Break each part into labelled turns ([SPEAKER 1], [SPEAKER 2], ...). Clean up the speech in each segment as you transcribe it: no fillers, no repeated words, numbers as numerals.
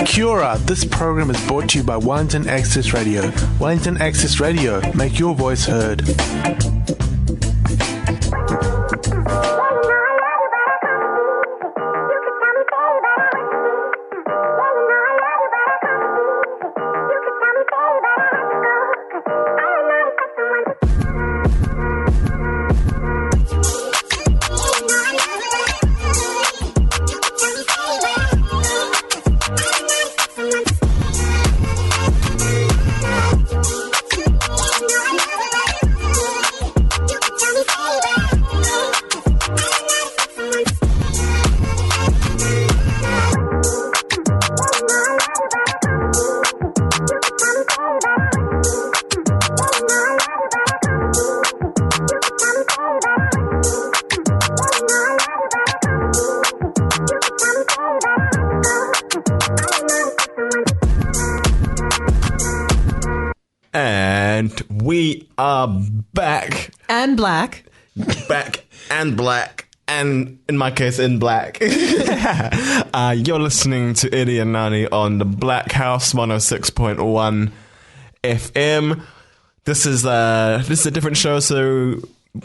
[SPEAKER 1] Kia ora, this program is brought to you by Wellington Access Radio. Wellington Access Radio, make your voice heard.
[SPEAKER 2] We are back.
[SPEAKER 3] And black.
[SPEAKER 2] Back and black. And in my case, in black. You're listening to Eddie and Nani on the Blackhouse 106.1 FM. This is a different show, so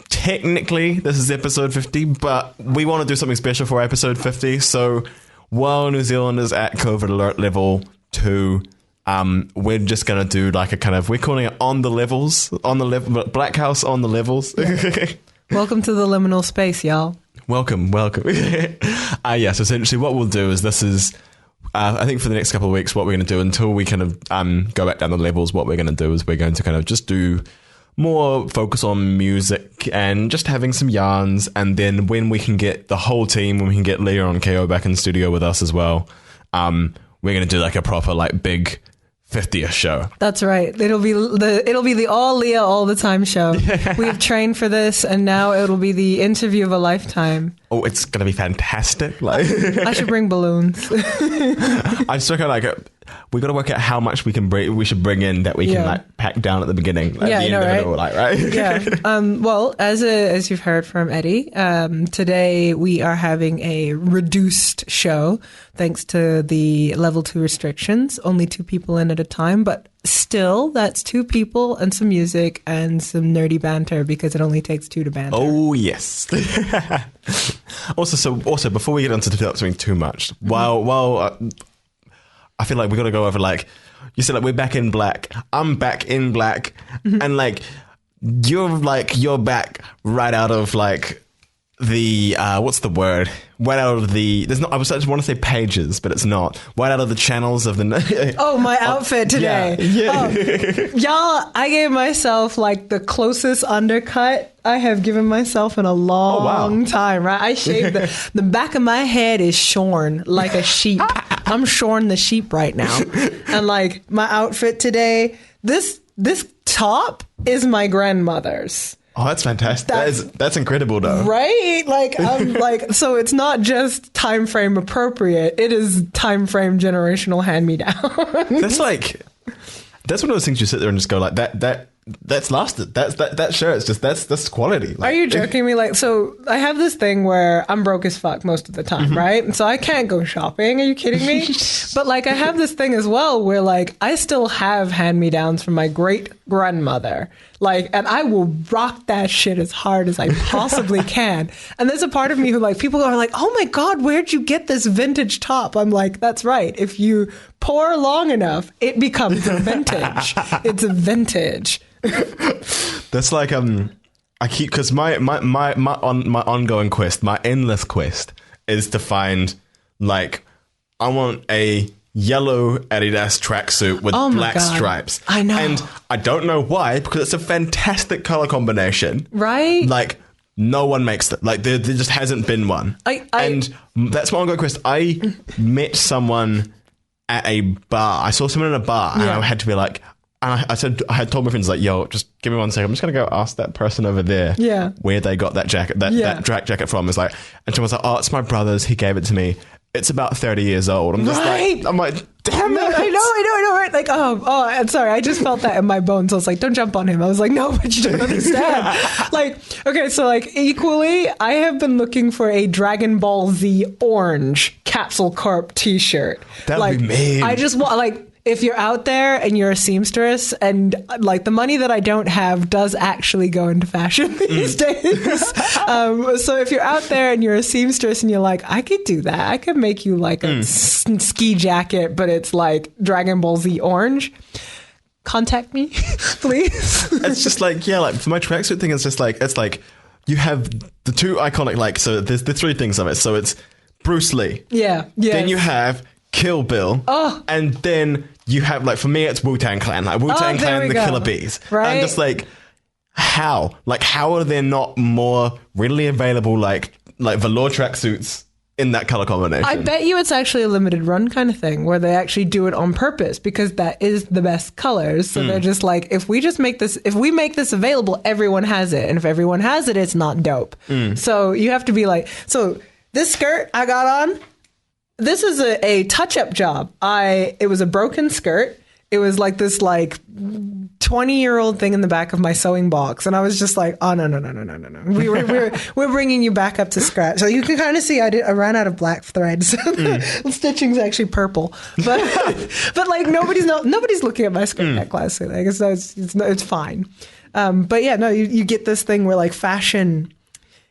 [SPEAKER 2] technically this is episode 50, but we want to do something special for episode 50. So while New Zealand is at COVID alert level 2, we're just going to do like a kind of, we're calling it on the levels, Blackhouse on the levels.
[SPEAKER 3] Welcome to the liminal space, y'all.
[SPEAKER 2] Welcome. Yes, essentially what we'll do is this is, I think for the next couple of weeks, what we're going to do until we kind of go back down the levels, what we're going to do is we're going to kind of just do more focus on music and just having some yarns. And then when we can get the whole team, when we can get Leah and KO back in studio with us as well, we're going to do like a proper like big 50th show.
[SPEAKER 3] That's right. It'll be the all Leah all the time show. We have trained for this, and now it'll be the interview of a lifetime.
[SPEAKER 2] Oh, it's gonna be fantastic! Like,
[SPEAKER 3] I should bring balloons.
[SPEAKER 2] I still kind of like it. We got to work out how much we should bring in that we can like pack down at the beginning. Like,
[SPEAKER 3] yeah,
[SPEAKER 2] the end
[SPEAKER 3] know,
[SPEAKER 2] of
[SPEAKER 3] right?
[SPEAKER 2] it all, like, right?
[SPEAKER 3] Yeah. Well, as you've heard from Eddie, today we are having a reduced show thanks to the level 2 restrictions. Only 2 people in at a time, but still, that's 2 people and some music and some nerdy banter because it only takes 2 to banter.
[SPEAKER 2] Oh yes. Also, before we get into something too much, while I feel like we got to go over, like, you said, like, we're back in black. I'm back in black. And, like, you're back right out of, like, the, what's the word? Right out of the, I just want to say pages, but it's not. Right out of the channels of the...
[SPEAKER 3] Oh, my outfit today.
[SPEAKER 2] Yeah.
[SPEAKER 3] Y'all, I gave myself, like, the closest undercut I have given myself in a long time, right? I shaved the back of my head is shorn like a sheep. I'm shorn the sheep right now. And like my outfit today, this top is my grandmother's.
[SPEAKER 2] Oh, that's fantastic. That's incredible though.
[SPEAKER 3] Right? Like I'm like, so it's not just time frame appropriate. It is time frame generational hand me down.
[SPEAKER 2] That's one of those things you sit there and just go like that's lasted. That shirt. It's just that's quality. Like,
[SPEAKER 3] are you joking me? Like, so I have this thing where I'm broke as fuck most of the time, right? And so I can't go shopping. Are you kidding me? But like, I have this thing as well where like I still have hand-me-downs from my great grandmother. Like, and I will rock that shit as hard as I possibly can. And there's a part of me who like, people are like, oh my God, where'd you get this vintage top? I'm like, that's right. If you pour long enough, it becomes a vintage. It's a vintage.
[SPEAKER 2] That's like I keep, because my ongoing quest, my endless quest is to find, like, I want a yellow Adidas tracksuit with black stripes.
[SPEAKER 3] I know.
[SPEAKER 2] And I don't know why, because it's a fantastic color combination.
[SPEAKER 3] Right?
[SPEAKER 2] Like, no one makes it. Like, there just hasn't been one. And that's my ongoing quest. I met someone at a bar. I saw someone in a bar, and I had to be like, and I had told my friends, like, yo, just give me 1 second. I'm just going to go ask that person over there where they got that jacket, that track jacket from. It's like, and she was like, oh, it's my brother's. He gave it to me. it's about 30 years old. I'm just
[SPEAKER 3] Right.
[SPEAKER 2] I'm like, damn it.
[SPEAKER 3] I know, right? Like, I'm sorry. I just felt that in my bones. I was like, don't jump on him. I was like, no, but you don't understand. Like, okay, so like equally, I have been looking for a Dragon Ball Z orange Capsule Corp t-shirt.
[SPEAKER 2] That would
[SPEAKER 3] like,
[SPEAKER 2] be mean.
[SPEAKER 3] I just want, like, if you're out there and you're a seamstress and like the money that I don't have does actually go into fashion these days. So if you're out there and you're a seamstress and you're like, I could do that. I could make you like a ski jacket, but it's like Dragon Ball Z orange. Contact me, please.
[SPEAKER 2] It's just like, yeah, like for my tracksuit thing, it's just like, it's like you have the two iconic, like, so there's the three things of it. So it's Bruce Lee.
[SPEAKER 3] Yeah.
[SPEAKER 2] Then you have Kill Bill.
[SPEAKER 3] Oh.
[SPEAKER 2] And then you have, like, for me, it's Wu-Tang Clan. Like, Wu-Tang
[SPEAKER 3] there
[SPEAKER 2] Clan,
[SPEAKER 3] we
[SPEAKER 2] the
[SPEAKER 3] go.
[SPEAKER 2] Killer Bees.
[SPEAKER 3] Right.
[SPEAKER 2] I'm just like, how? Like, how are there not more readily available, like velour tracksuits in that color combination?
[SPEAKER 3] I bet you it's actually a limited run kind of thing where they actually do it on purpose because that is the best colors. So they're just like, if we make this available, everyone has it. And if everyone has it, it's not dope. So you have to be like, so this skirt I got on, this is a touch-up job. It was a broken skirt. It was like this like 20-year-old thing in the back of my sewing box. And I was just like, oh, no. We're bringing you back up to scratch. So you can kind of see I ran out of black thread. So the stitching's actually purple. But like nobody's looking at my skirt that classy. Like it's fine. But yeah, no, you get this thing where like fashion,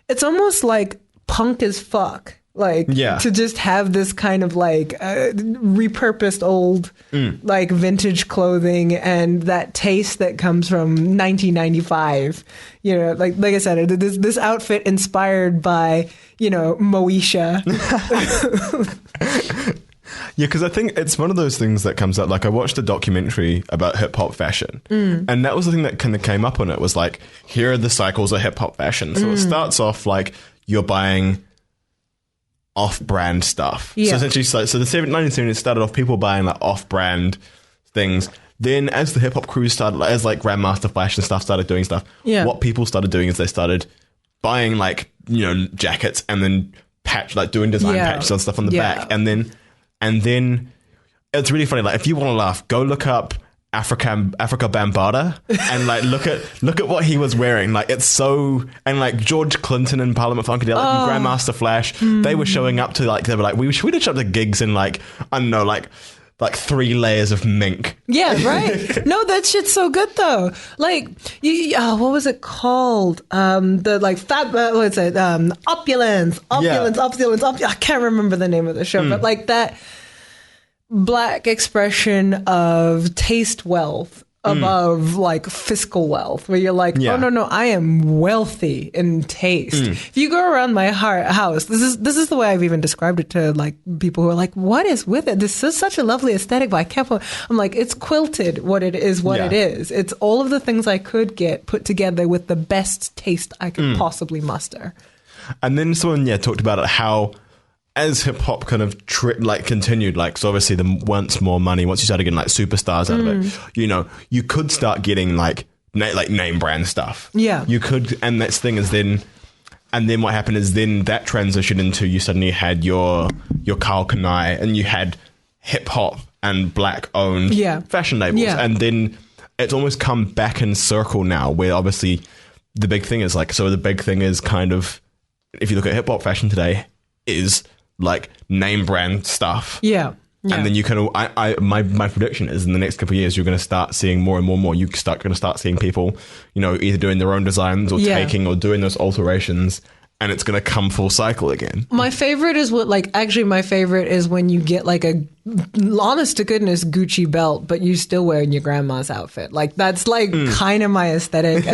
[SPEAKER 3] it's almost like punk as fuck. Like, to just have this kind of like repurposed old, like vintage clothing and that taste that comes from 1995. You know, like I said, this outfit inspired by, you know, Moesha.
[SPEAKER 2] Yeah, because I think it's one of those things that comes up. Like, I watched a documentary about hip hop fashion, and that was the thing that kind of came up on it. Was like, here are the cycles of hip hop fashion. So it starts off like you're buying off-brand stuff.
[SPEAKER 3] Yeah.
[SPEAKER 2] So essentially, so the 1970s started off people buying like off-brand things. Then as the hip-hop crews started, as like Grandmaster Flash and stuff started doing stuff, what people started doing is they started buying like, you know, jackets and then doing design patches and stuff on the back. And then it's really funny. Like, if you want to laugh, go look up Africa Bambaataa and like look at what he was wearing. Like, it's so, and like George Clinton and Parliament Funkadelic and Grandmaster Flash, they were showing up to like, they were like, we should show up to gigs in like, I don't know, like 3 layers of mink.
[SPEAKER 3] Yeah, right. No, that shit's so good though. Like, what was it called? The like what's it? Opulence. I can't remember the name of the show, but like that Black expression of taste wealth above like fiscal wealth, where you're like, oh no, I am wealthy in taste. If you go around my house, this is the way I've even described it to like people who are like, what is with it? This is such a lovely aesthetic, but I can't. I'm like, it's quilted. What it is. It's all of the things I could get put together with the best taste I could possibly muster.
[SPEAKER 2] And then someone talked about it, how as hip hop kind of continued, like, so obviously once more money, once you started getting like superstars out of it, you know, you could start getting like name brand stuff. Yeah, you could, and that's thing is then, and then what happened is then that transitioned into you suddenly had your Carl Kanai and you had hip hop and black owned fashion labels, and then it's almost come back in circle now, where obviously the big thing is like, so the big thing is kind of, if you look at hip hop fashion today, is like name brand stuff. Yeah. And then you kind of, my prediction is in the next couple of years, you're going to start seeing more and more. You're going to start seeing people, you know, either doing their own designs or taking or doing those alterations, and it's going to come full cycle again. My favorite is when you get like a honest to goodness Gucci belt, but you still wearing your grandma's outfit. Like, that's like kind of my aesthetic.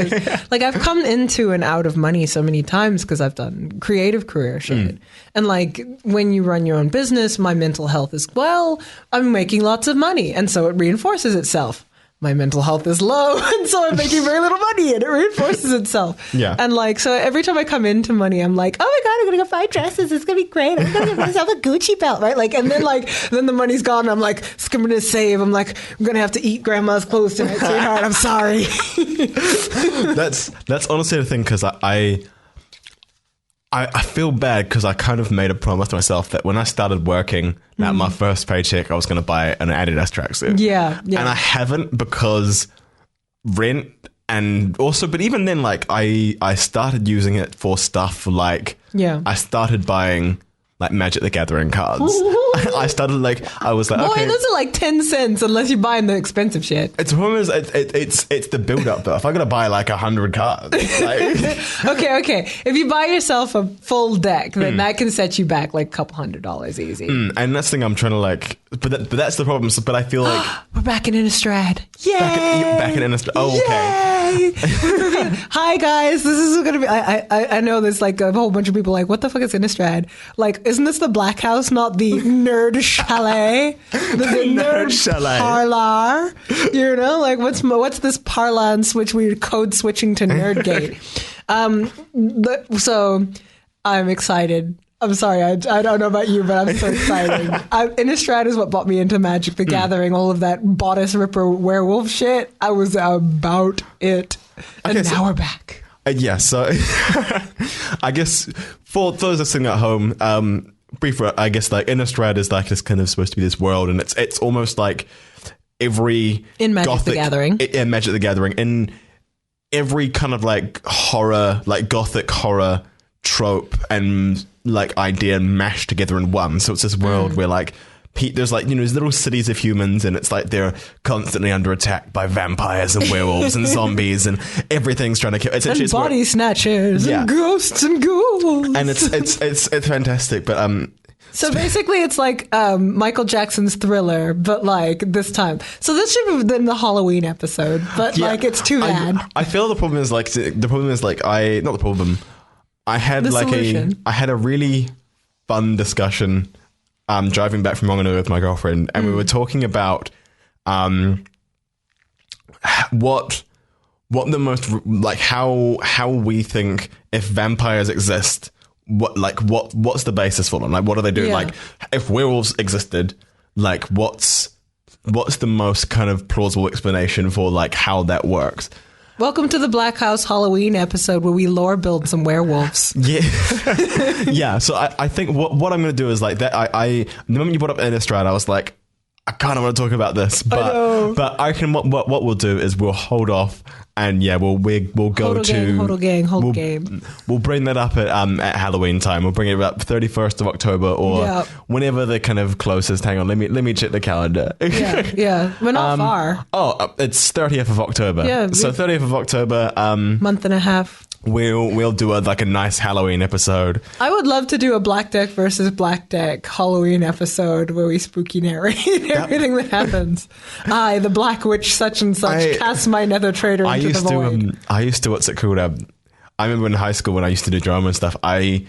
[SPEAKER 2] Like, I've come into and out of money so many times because I've done creative career shit. And like, when you run your own business, my mental health is, well, I'm making lots of money. And so it reinforces itself. My mental health is low, and so I'm making very little money, and it reinforces itself. Yeah. And like, so every time I come into money, I'm like, oh my God, I'm going to go buy dresses. It's going to be great. I'm going to get myself a Gucci belt, right? Like, and then the money's gone. I'm like, skimming to save. I'm like, I'm going to have to eat grandma's clothes tonight, sweetheart. I'm sorry. That's honestly the thing, because I I feel bad because I kind of made a promise to myself that when I started working at my first paycheck, I was going to buy an Adidas tracksuit.
[SPEAKER 3] Yeah.
[SPEAKER 2] And I haven't because rent and also, but even then, like I started using it for stuff like I started buying like Magic the Gathering cards. I started like, I was like,
[SPEAKER 3] boy,
[SPEAKER 2] okay.
[SPEAKER 3] those are like 10 cents unless you're buying the expensive shit.
[SPEAKER 2] It's the build up though. If I gotta buy like 100 cards, like,
[SPEAKER 3] okay. If you buy yourself a full deck, then that can set you back like a couple $100 easy.
[SPEAKER 2] And that's the thing I'm trying to like, but that's the problem. But I feel like
[SPEAKER 3] we're back in Innistrad. Yay!
[SPEAKER 2] Back in Innistrad. Oh, okay.
[SPEAKER 3] Hi guys, this is gonna be. I know there's like a whole bunch of people like, what the fuck is Innistrad? Like, isn't this the Blackhouse, not the Nerd Chalet? The Nerd
[SPEAKER 2] Chalet
[SPEAKER 3] Parlor. You know, like what's this parlance which we're code switching to Nerdgate? So I'm excited. I'm sorry, I don't know about you, but I'm so excited. Innistrad is what brought me into Magic the Gathering, all of that bodice ripper werewolf shit. I was about it. And now we're back.
[SPEAKER 2] Yeah, so I guess for those listening at home, briefly, I guess like Innistrad is like this kind of supposed to be this world, and it's almost like every
[SPEAKER 3] in Magic the Gathering.
[SPEAKER 2] In Magic the Gathering, in every kind of like horror, like gothic horror trope and like idea mashed together in one. So it's this world where like there's like, you know, these little cities of humans, and it's like they're constantly under attack by vampires and werewolves and zombies, and everything's trying to kill. It's
[SPEAKER 3] and body snatchers and ghosts and ghouls.
[SPEAKER 2] And it's fantastic. But
[SPEAKER 3] so basically, it's like Michael Jackson's Thriller, but like this time. So this should have been the Halloween episode, but like it's too bad.
[SPEAKER 2] I feel the problem is I had a really fun discussion driving back from Montgomery with my girlfriend, and we were talking about what the most, like, how we think if vampires exist, what's the basis for them? Like, what do they do?
[SPEAKER 3] Yeah.
[SPEAKER 2] Like, if werewolves existed, like, what's the most kind of plausible explanation for like how that works?
[SPEAKER 3] Welcome to the Blackhouse Halloween episode where we lore build some werewolves.
[SPEAKER 2] Yeah. Yeah. So I think what I'm going to do is like that. The moment you brought up Innistrad, I was like, I kind of want to talk about this, but I can, what we'll do is we'll hold off, and yeah, we'll go
[SPEAKER 3] Hodl game.
[SPEAKER 2] We'll bring that up at Halloween time. We'll bring it up 31st of October or whenever the kind of closest. Hang on, let me check the calendar.
[SPEAKER 3] Yeah, we're not far.
[SPEAKER 2] Oh, it's 30th of October.
[SPEAKER 3] Yeah,
[SPEAKER 2] so 30th of October.
[SPEAKER 3] Month and a half.
[SPEAKER 2] We'll do a nice Halloween episode.
[SPEAKER 3] I would love to do a Black Deck versus Black Deck Halloween episode where we spooky narrate everything that happens. I, the Black Witch such and such, cast my nether traitor into the void.
[SPEAKER 2] I used to, what's it called? I remember in high school when I used to do drama and stuff, I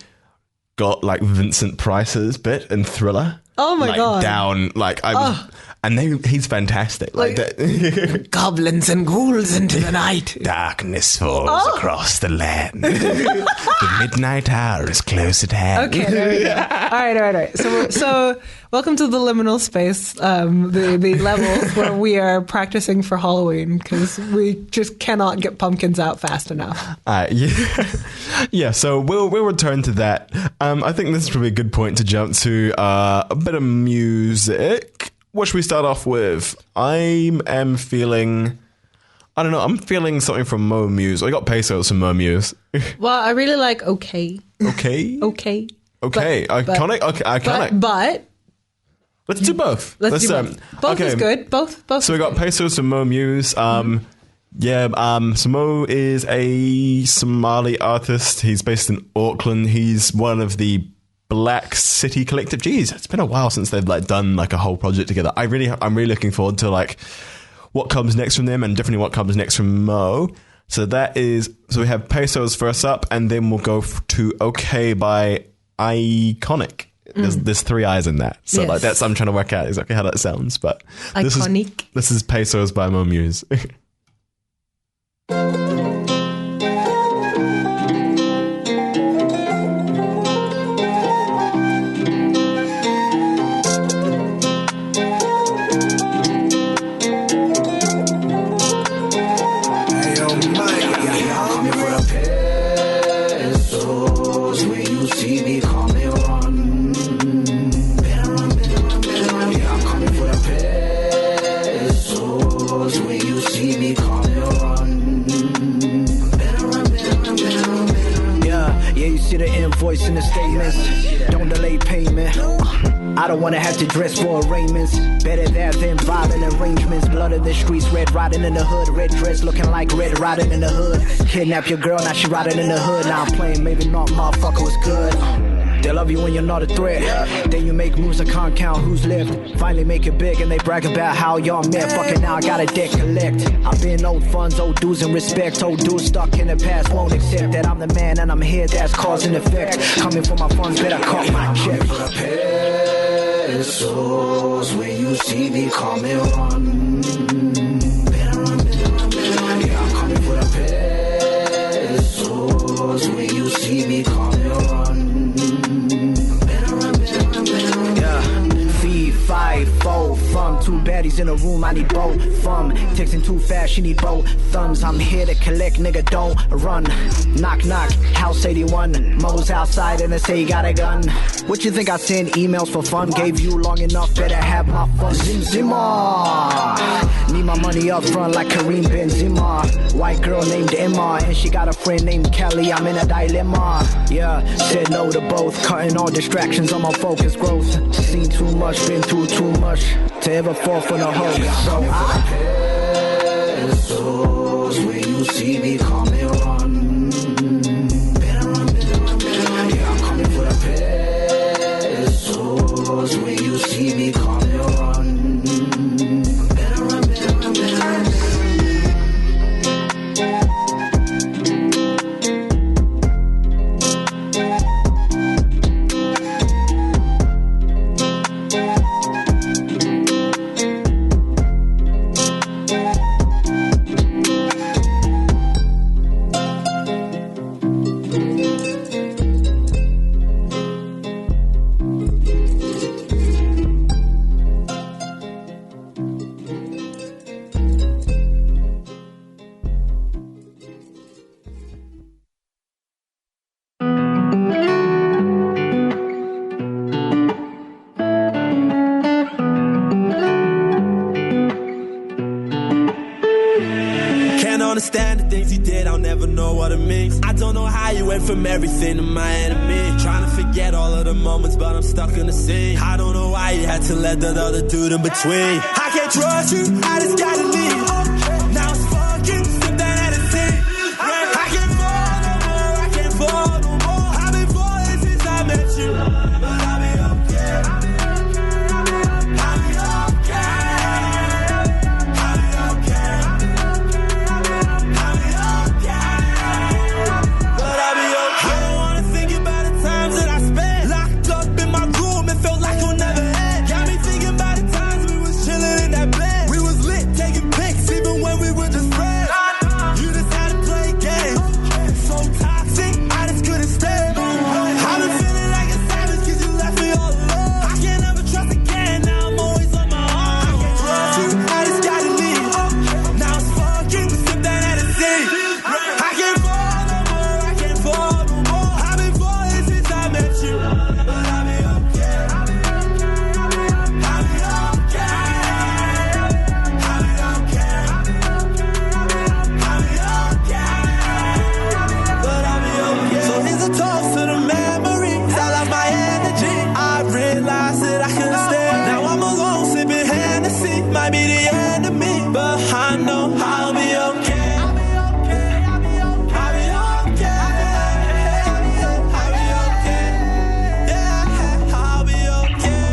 [SPEAKER 2] got like Vincent Price's bit in Thriller.
[SPEAKER 3] Oh my God.
[SPEAKER 2] Down, like I was... And he's fantastic. Like that.
[SPEAKER 3] Goblins and ghouls into the night.
[SPEAKER 2] Darkness falls across the land. The midnight hour is close at hand.
[SPEAKER 3] Okay, there we go. All right. So welcome to the liminal space, the levels where we are practicing for Halloween because we just cannot get pumpkins out fast enough.
[SPEAKER 2] Yeah. So we'll return to that. I think this is probably a good point to jump to a bit of music. What should we start off with? I'm feeling something from Mo Muse. I got pesos from Mo Muse.
[SPEAKER 3] Well, I really like Okay.
[SPEAKER 2] Okay. Iconic.
[SPEAKER 3] But
[SPEAKER 2] let's do both.
[SPEAKER 3] Let's do both. Both is good. Both.
[SPEAKER 2] So we got pesos from Mo Muse. So Mo is a Somali artist. He's based in Auckland. He's one of the Black City Collective. Jeez, it's been a while since they've like done like a whole project together. I'm really looking forward to like what comes next from them, and definitely what comes next from Mo. So we have Pesos first up, and then we'll go to Okay by Iconic. There's three I's in that, so like that's, I'm trying to work out exactly how that sounds. But
[SPEAKER 3] Iconic.
[SPEAKER 2] This is Pesos by Mo Muse.
[SPEAKER 4] We voice in the statements. Don't delay payment. I don't wanna have to dress for arraignments. Better that than violent arrangements. Blood in the streets, red riding in the hood. Red dress looking like red riding in the hood. Kidnap your girl, now she riding in the hood. Now I'm playing, maybe not, motherfucker was good. They love you when you're not a threat. Then you make moves and can't count who's left. Finally make it big and they brag about how y'all met. Fucking now I got a debt collect. I've been old funds, old dues and respect. Old dudes stuck in the past won't accept that I'm the man and I'm here. That's cause and effect. Coming for my funds, better cut my check. Pesos, when you see me coming run. Better run, better run, better run. Yeah, I'm coming for the pesos. When you see me coming run. Better run, better run, better run. Yeah. 5, 4, fun. Two baddies in a room, I need both. Fun. Texting too fast, she need both thumbs. I'm here to collect, nigga, don't run. Knock, knock, house 81. Mo's outside and they say you got a gun. What you think I send emails for fun? Gave you long enough, better have my fun. Zim Zimmer. Need my money up front like Kareem Benzema. White girl named Emma and she got a friend named Kelly. I'm in a dilemma. Yeah, said no to both. Cutting all distractions on my focus growth. Seen too much, been through too much to ever fall for the hope. So pesos, when you see me coming run. Better run, better run, better run. Yeah, I'm coming for the pesos. When you see me coming run. Better run, better run, better run.
[SPEAKER 5] From everything to my enemy, trying to forget all of the moments, but I'm stuck in the scene. I don't know why you had to let that other dude in between. I can't trust you, I just gotta leave. Now it's fucking, sip that Hennessy. I can't fall no more, I can't fall no more. I've been falling since I met you, but I'll be okay. I'll be okay. I'll be okay. But I'll be okay. I don't wanna think about the times that I spent locked up in my room. It felt like it'll never end. Got me thinking about the times we was chilling in that bed. We was lit, taking pics, even when we were just friends. You just had to play games. So toxic, I just couldn't stand. I've been feeling like a savage cause you left me all alone. I can't ever trust again, now I'm always on my own. I can't trust you, I just gotta leave. Now it's fucking, sip that Hennessy. I can't fall no more, I can't fall no more. I've been falling since I met you, but I'll be okay. I'll be okay. I'll be okay. I'll be okay. But I'll be okay. So here's a toast to the memories. I lost my energy. I realized that I couldn't stand. Now I'm alone sipping Hennessy. Might be the end of me, but I know I'll be okay. I'll be okay. I'll be okay. I'll be okay. Yeah, I'll be okay.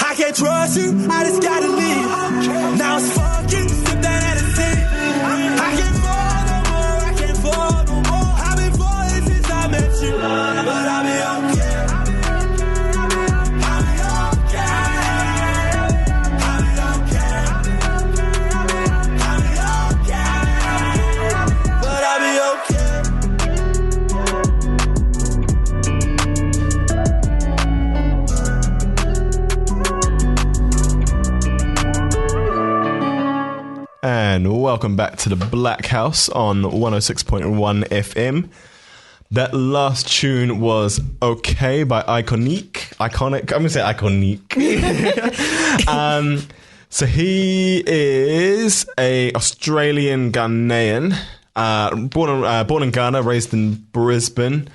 [SPEAKER 5] I can't trust you, I just gotta leave. Now it's fucking, sip that Hennessy. I can't fall no more, I can't fall no more. I've been falling since I met you, but I'll be okay. I'll be okay. I'll be okay. I'll be okay. But I'll be okay.
[SPEAKER 2] And welcome back to the Blackhouse on 106.1 FM. That last tune was Okay by Iconic. I'm gonna say Iconic. So he is a Australian Ghanaian. Born in Ghana, raised in Brisbane.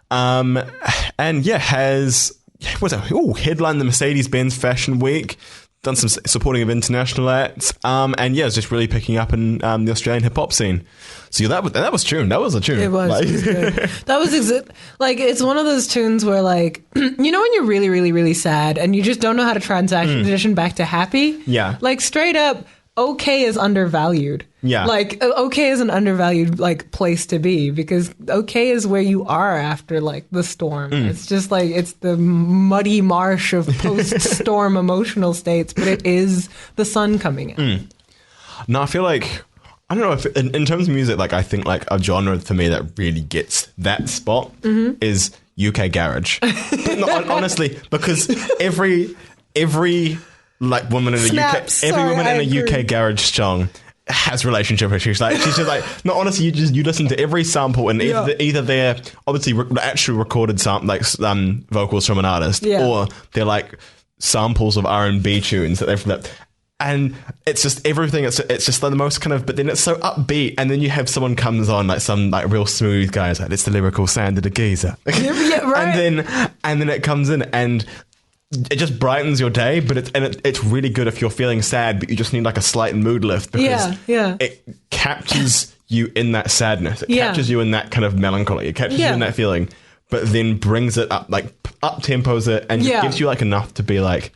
[SPEAKER 2] And yeah, headlined the Mercedes-Benz Fashion Week, done some supporting of international acts, and yeah, it's just really picking up in the Australian hip hop scene. So that was tune. That was a tune.
[SPEAKER 3] It was. It was good. That was it's one of those tunes where like you know when you're really, really, really sad and you just don't know how to transition back to happy.
[SPEAKER 2] Yeah.
[SPEAKER 3] Like straight up, okay is undervalued.
[SPEAKER 2] Yeah.
[SPEAKER 3] Like okay is an undervalued like place to be because okay is where you are after like the storm. It's just like it's the muddy marsh of post-storm emotional states, but it is the sun coming in.
[SPEAKER 2] No, I feel like I don't know if in terms of music, like I think like a genre for me that really gets that spot is UK garage. No, honestly, because every like woman in
[SPEAKER 3] Snaps.
[SPEAKER 2] a UK, every
[SPEAKER 3] Sorry,
[SPEAKER 2] woman in
[SPEAKER 3] I
[SPEAKER 2] a
[SPEAKER 3] agree.
[SPEAKER 2] UK garage song has relationship issues. Like she's just like, no, honestly, you listen to every sample and either they're obviously actual recorded vocals from an artist, or they're like samples of R&B tunes that they've flipped. And it's just everything. It's just like the most kind of, but then it's so upbeat. And then you have someone comes on like some like real smooth guy. It's like it's the lyrical sound of the geezer.
[SPEAKER 3] Yeah, right.
[SPEAKER 2] and then it comes in and it just brightens your day. But it's really good if you're feeling sad, but you just need like a slight mood lift because it captures you in that sadness. It captures you in that kind of melancholy. It captures you in that feeling, but then brings it up, like up tempos it, and just gives you like enough to be like,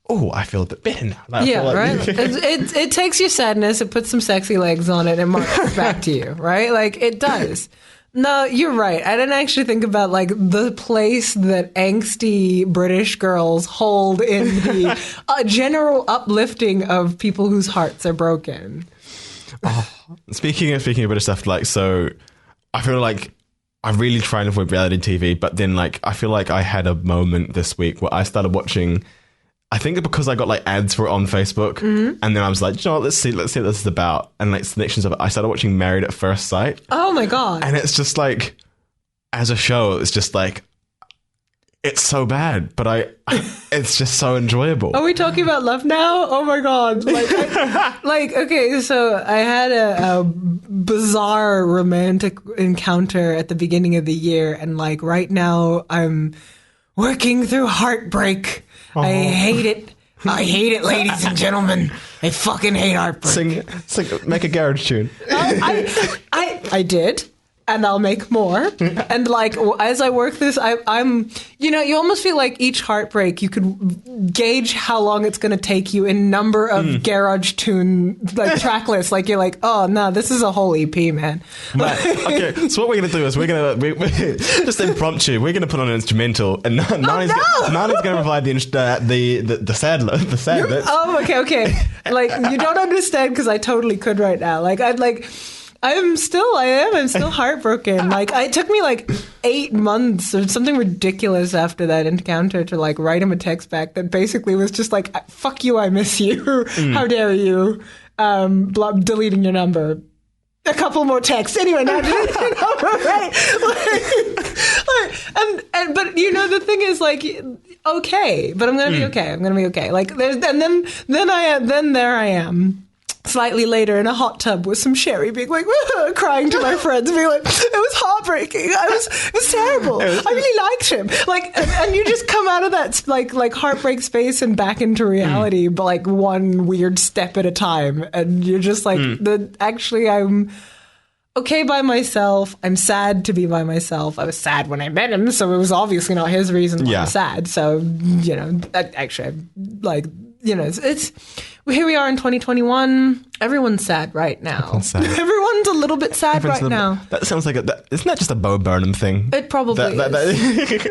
[SPEAKER 2] oh, I feel a bit better now. Like,
[SPEAKER 3] right. It takes your sadness, it puts some sexy legs on it, and marches back to you, right? Like it does. No, you're right. I didn't actually think about like the place that angsty British girls hold in the general uplifting of people whose hearts are broken.
[SPEAKER 2] Speaking of British stuff, like so, I feel like I really try and avoid reality TV, but then like I feel like I had a moment this week where I started watching. I think because I got like ads for it on Facebook, and then I was like, you know what, let's see what this is about, and like selections of it. I started watching Married at First Sight.
[SPEAKER 3] Oh my god!
[SPEAKER 2] And it's just like, as a show, it's just like, it's so bad, but it's just so enjoyable.
[SPEAKER 3] Are we talking about love now? Oh my god! Like, okay, so I had a bizarre romantic encounter at the beginning of the year, and like right now I'm working through heartbreak. I hate it. I hate it, ladies and gentlemen. I fucking hate heartbreak.
[SPEAKER 2] Make a garage tune.
[SPEAKER 3] I did, and I'll make more. And like as I work this, I'm you almost feel like each heartbreak you could gauge how long it's going to take you in number of garage tune like track lists. Like you're like, oh no, this is a whole EP, man.
[SPEAKER 2] Okay, so what we're going to do is we're just impromptu. We're going to put on an instrumental, and Nani's going to provide the sad bits.
[SPEAKER 3] Oh, okay. Like you don't understand because I totally could right now. Like I'm still heartbroken. Like it took me like 8 months or something ridiculous after that encounter to like write him a text back that basically was just like, fuck you, I miss you. How dare you? Deleting your number. A couple more texts. Anyway, now deleting your number, right? But you know the thing is like, okay, but I'm gonna be okay. I'm gonna be okay. Like then there I am. Slightly later in a hot tub with some sherry, being like crying to my friends, being like, it was heartbreaking. It was terrible. I really liked him. Like, and you just come out of that like heartbreak space and back into reality, but like one weird step at a time, and you're just like, actually, I'm okay by myself. I'm sad to be by myself. I was sad when I met him, so it was obviously not his reason why I'm sad. So it's here we are in 2021. Everyone's sad right now. Everyone's a little bit sad right now.
[SPEAKER 2] That sounds like isn't that just a Bo Burnham thing?
[SPEAKER 3] It probably is.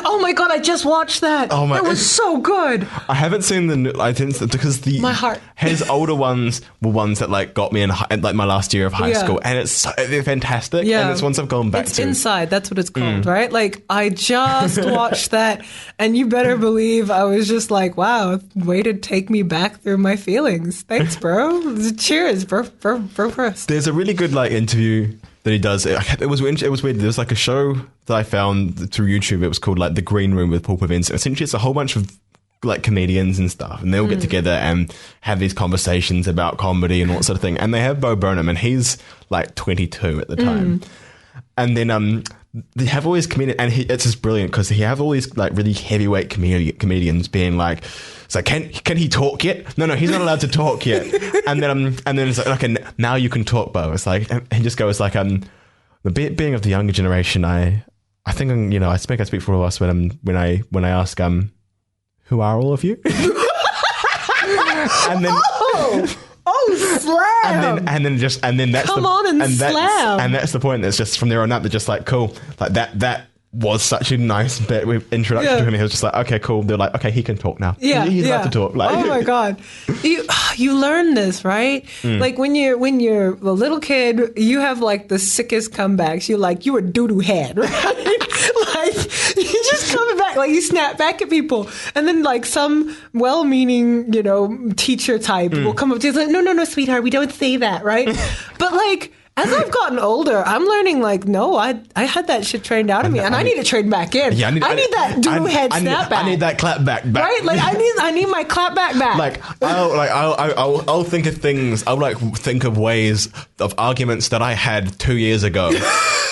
[SPEAKER 3] Oh my god! I just watched that. It was so good.
[SPEAKER 2] I haven't seen the new. I think because
[SPEAKER 3] my heart.
[SPEAKER 2] His older ones were ones that like got me in like my last year of high school, and they're fantastic. Yeah. And it's ones I've gone back to.
[SPEAKER 3] It's Inside. That's what it's called, right? Like I just watched that, and you better believe I was just like, wow, way to take me back through my feelings. Thanks, bro. Cheers, bro.
[SPEAKER 2] There's a really good like interview that he does. It was weird. There's like a show that I found through YouTube. It was called like The Green Room with Paul Pavins. Essentially, it's a whole bunch of like comedians and stuff, and they all get together and have these conversations about comedy and all that sort of thing. And they have Bo Burnham, and he's like 22 at the time. And then they have all these comedians, and it's just brilliant because he have all these like really heavyweight comedians being like, it's like, can he talk yet? No, he's not allowed to talk yet. And then it's like, okay, now you can talk, Bo. It's like, and he just goes like, being of the younger generation, I think I speak for all of us when I ask who are all of you? And then
[SPEAKER 3] slam!
[SPEAKER 2] And then that's
[SPEAKER 3] Come on and slam!
[SPEAKER 2] And that's the point. It's just from there on out, they're just like, cool. Like that was such a nice bit with introduction to him. He was just like, okay, cool. They're like, okay, he can talk now.
[SPEAKER 3] Yeah,
[SPEAKER 2] he's allowed to talk. Like,
[SPEAKER 3] oh my god, you learn this, right? Like when you're a little kid, you have like the sickest comebacks. You were doo-doo head, right? Like you just come back, like you snap back at people, and then like some well-meaning, teacher type will come up to you like, no, sweetheart, we don't say that, right? But like, as I've gotten older, I'm learning like, no, I had that shit trained out of me, and I need to train back in. Yeah, I need that doo head snapback.
[SPEAKER 2] I need that clap back.
[SPEAKER 3] Right? Like I need my clap back.
[SPEAKER 2] Like I'll think of things. I'll like think of ways of arguments that I had 2 years ago.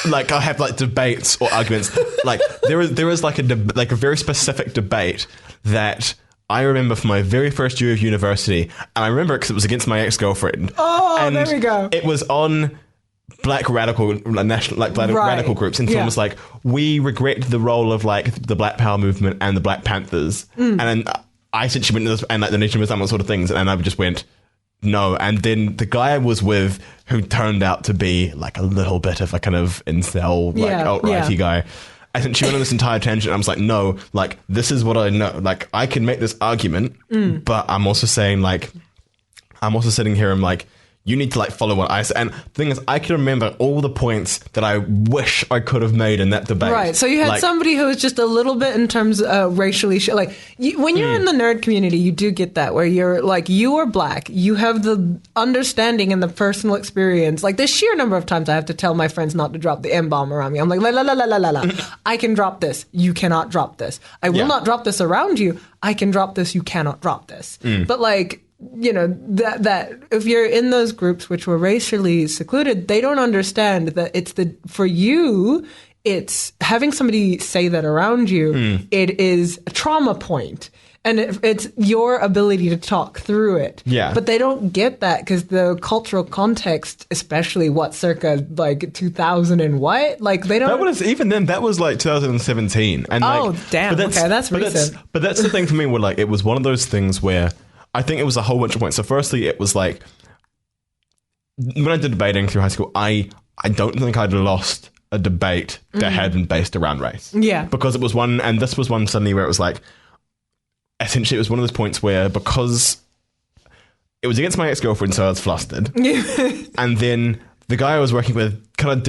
[SPEAKER 2] Like I'll have like debates or arguments. Like there is like a very specific debate that I remember from my very first year of university, and I remember it because it was against my ex-girlfriend.
[SPEAKER 3] Oh,
[SPEAKER 2] and
[SPEAKER 3] there we go.
[SPEAKER 2] It was on black radical radical groups, and someone was like, we regret the role of like the Black Power movement and the Black Panthers, and then I essentially went to this, and like the Nation of Islam sort of things, and I just went no. And then the guy I was with, who turned out to be like a little bit of a kind of incel, like alt-righty guy, I think she went on this entire tangent, and I was like, no, like, this is what I know. Like, I can make this argument, but I'm also saying, like, I'm also sitting here, I'm like, you need to, like, follow what I say. And the thing is, I can remember all the points that I wish I could have made in that debate.
[SPEAKER 3] Right. So you had somebody who was just a little bit in terms of racially... when you're in the nerd community, you do get that, where you're, like, you are black. You have the understanding and the personal experience. Like, the sheer number of times I have to tell my friends not to drop the M-bomb around me. I'm like, la. I can drop this. You cannot drop this. I will not drop this around you. I can drop this. You cannot drop this. But, like... that if you're in those groups which were racially secluded, they don't understand that for you, it's having somebody say that around you, it is a trauma point. And it's your ability to talk through it. Yeah. But they don't get that because the cultural context, especially circa like 2000 and what? Like they don't...
[SPEAKER 2] That was like 2017. And
[SPEAKER 3] damn. Okay, that's recent.
[SPEAKER 2] But that's the thing for me where like, it was one of those things where I think it was a whole bunch of points. So firstly, it was like, when I did debating through high school, I don't think I'd lost a debate that had been based around race. Yeah. Because it was one, and this was one suddenly where it was like, essentially it was one of those points where, because it was against my ex-girlfriend, so I was flustered. And then the guy I was working with kind of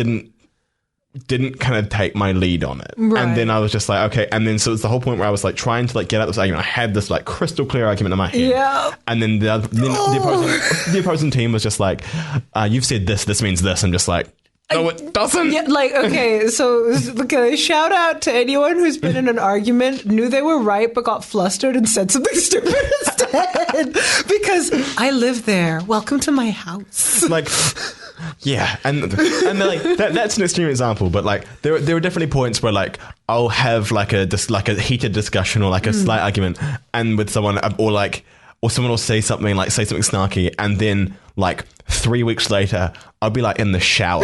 [SPEAKER 2] didn't kind of take my lead on it. Right. And then I was just like, okay. And then so it's the whole point where I was like trying to like get out this argument. I had this like crystal clear argument in my head. Yeah. And then the opposing team was just like, you've said this means this. I'm just like, no, it doesn't. Yeah,
[SPEAKER 3] like, okay, so shout out to anyone who's been in an argument, knew they were right, but got flustered and said something stupid instead. Because I live there. Welcome to my house.
[SPEAKER 2] Like... Yeah, and like that's an extreme example, but like there are definitely points where like I'll have like a heated discussion or like a slight argument, and with someone or someone will say something snarky, and then like 3 weeks later I'll be like in the shower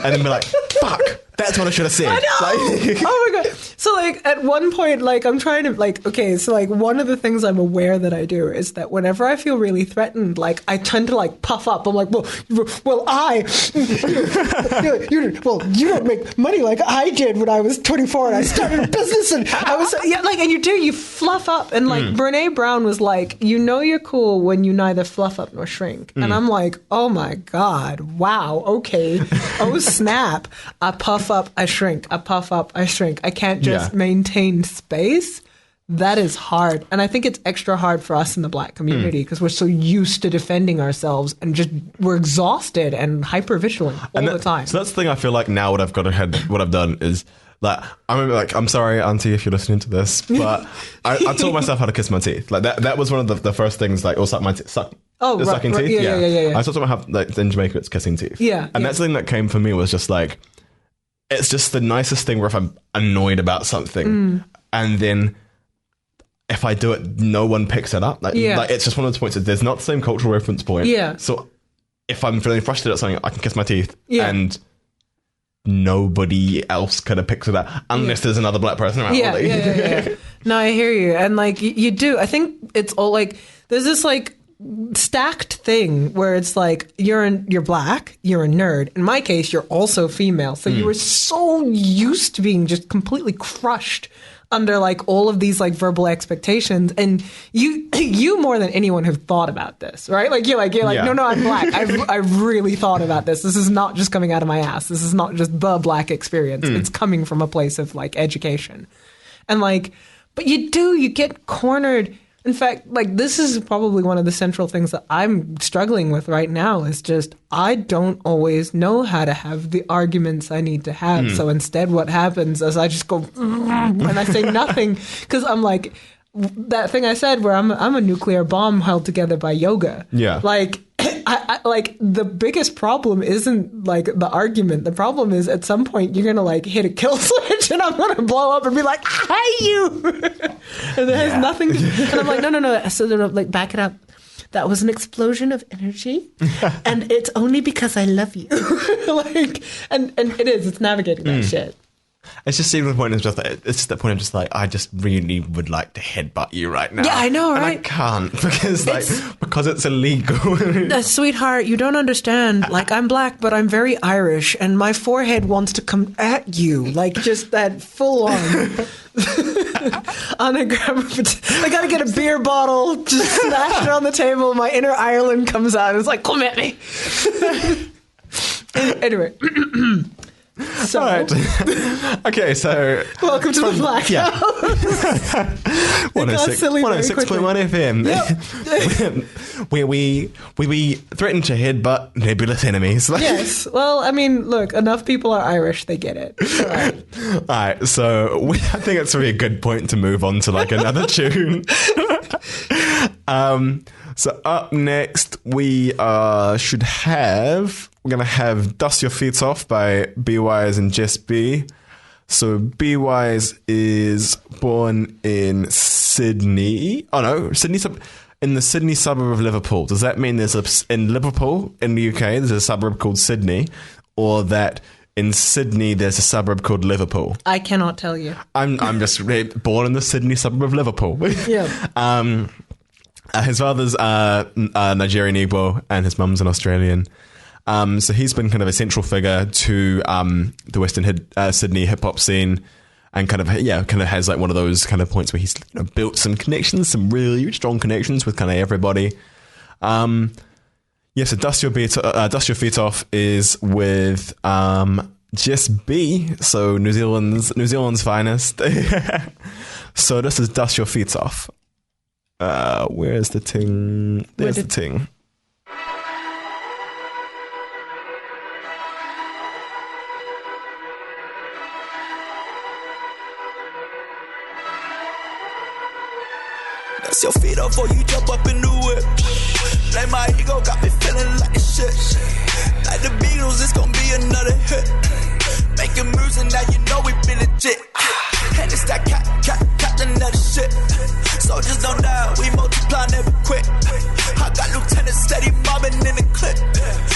[SPEAKER 2] and then be like, fuck, that's what I should have said.
[SPEAKER 3] I know. Oh my god. So like at one point, like I'm trying to like, okay, so like one of the things I'm aware that I do is that whenever I feel really threatened, like I tend to like puff up. I'm like, well, you don't make money like I did when I was 24 and I started a business and I was, and you fluff up. And like Brene Brown was like, you're cool when you neither fluff up nor shrink. And I'm like, oh my God, wow, okay. Oh snap. I puff up, I shrink. I puff up, I shrink. I can't just maintain space. That is hard. And I think it's extra hard for us in the Black community because we're so used to defending ourselves and just we're exhausted and hyper-vigilant all the time.
[SPEAKER 2] So that's the thing I feel like now what I've done is Like, I remember, like, I'm sorry, Auntie, if you're listening to this, but I taught myself how to kiss my teeth. Like, that was one of the first things, like, or suck my teeth. Sucking teeth?
[SPEAKER 3] Yeah.
[SPEAKER 2] I taught myself how, like, in Jamaica, it's kissing teeth.
[SPEAKER 3] Yeah.
[SPEAKER 2] And that's the thing that came for me was just, like, it's just the nicest thing where if I'm annoyed about something, and then if I do it, no one picks it up. Like, it's just one of those points that there's not the same cultural reference point.
[SPEAKER 3] Yeah.
[SPEAKER 2] So if I'm feeling frustrated at something, I can kiss my teeth, and nobody else kind of picks it up unless there's another black person around.
[SPEAKER 3] Yeah. No, I hear you. And like you do. I think it's all like there's this like stacked thing where it's like you're black, you're a nerd. In my case, you're also female. So you were so used to being just completely crushed under like all of these like verbal expectations, and you more than anyone have thought about this, right? Like you're like no, I'm black. I've really thought about this. This is not just coming out of my ass. This is not just the black experience. It's coming from a place of like education, and like, but you get cornered. In fact, like this is probably one of the central things that I'm struggling with right now is just I don't always know how to have the arguments I need to have. So instead what happens is I just go and I say nothing because I'm like that thing I said where I'm a nuclear bomb held together by yoga. Yeah. Like I like the biggest problem isn't like the argument. The problem is at some point you're gonna like hit a kill switch and I'm gonna blow up and be like, I hate you. And it has nothing to, and I'm like, no. So they're like, back it up. That was an explosion of energy, and it's only because I love you. Like, and it's navigating that shit.
[SPEAKER 2] It's just even the point. It's just that point. I'm just like, I just really would like to headbutt you right now.
[SPEAKER 3] Yeah, I know, right?
[SPEAKER 2] And I can't because it's illegal.
[SPEAKER 3] Sweetheart, you don't understand. Like, I'm black, but I'm very Irish, and my forehead wants to come at you, like just that full on. I gotta get a beer bottle, just smash it on the table. My inner Ireland comes out. And it's like, come at me. Anyway.
[SPEAKER 2] So, right. Okay, so
[SPEAKER 3] welcome to the Blackhouse. Yeah.
[SPEAKER 2] 106.1 FM. Yep. where we threaten to headbutt nebulous enemies.
[SPEAKER 3] Yes. Well, I mean, look, enough people are Irish; they get it.
[SPEAKER 2] All right. So I think it's really a good point to move on to like another tune. So up next, we're going to have Dust Your Feet Off by B Wise and Jess B. So B Wise is born in Sydney. Oh no, in the Sydney suburb of Liverpool. Does that mean in Liverpool, in the UK, there's a suburb called Sydney, or that in Sydney there's a suburb called Liverpool?
[SPEAKER 3] I cannot tell you.
[SPEAKER 2] I'm just born in the Sydney suburb of Liverpool. Yeah. His father's Nigerian Igbo and his mum's an Australian. So he's been kind of a central figure to the Western Sydney hip hop scene, and kind of has like one of those kind of points where he's built some connections, some really strong connections with kind of everybody. So Dust Your Feet Off is with Jess B, so New Zealand's finest. So this is Dust Your Feet Off. Where's the ting? There's the ting.
[SPEAKER 5] Dust your feet off or you jump up in the whip. Like my ego got me feeling like this shit. Like the Beatles, it's gonna be another hit. Making moves and now you know we been legit. And it's that cat, another shit. Soldiers don't die, we multiply, never quit. I got lieutenants steady mobbing in the clip.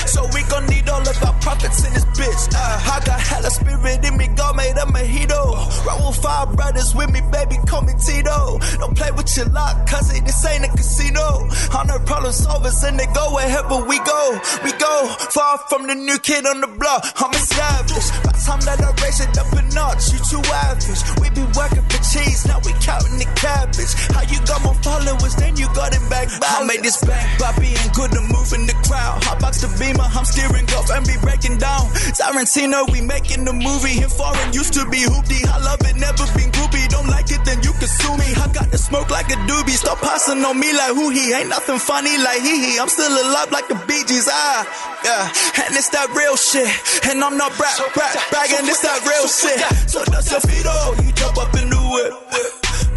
[SPEAKER 5] So we gon' need all of our profits in this bitch. I got hella spirit in me, God made a mojito. Roll with 5 brothers with me, baby, call me Tito. Don't play with your luck, cause this ain't a casino. I'm the problem solvers and they go wherever we go. We go far from the new kid on the block. I'm a savage. By the time that I raise it up a notch, you too average. We been working for cheese, now we counting the cabbage. How you got more followers, then you got it back. I made this back by being good and moving the crowd. Hotbox the beamer, I'm steering off and be breaking down. Tarantino, we making the movie. In foreign used to be hoopty. I love it, never been groupie. Don't like it, then you can sue me. I got the smoke like a doobie. be stop passing on me like who he. Ain't nothing funny like he. I'm still alive like the Bee Gees. Yeah, and it's that real shit. And I'm not bragging, it's that real shit. So dust your feet off, you jump up in the whip.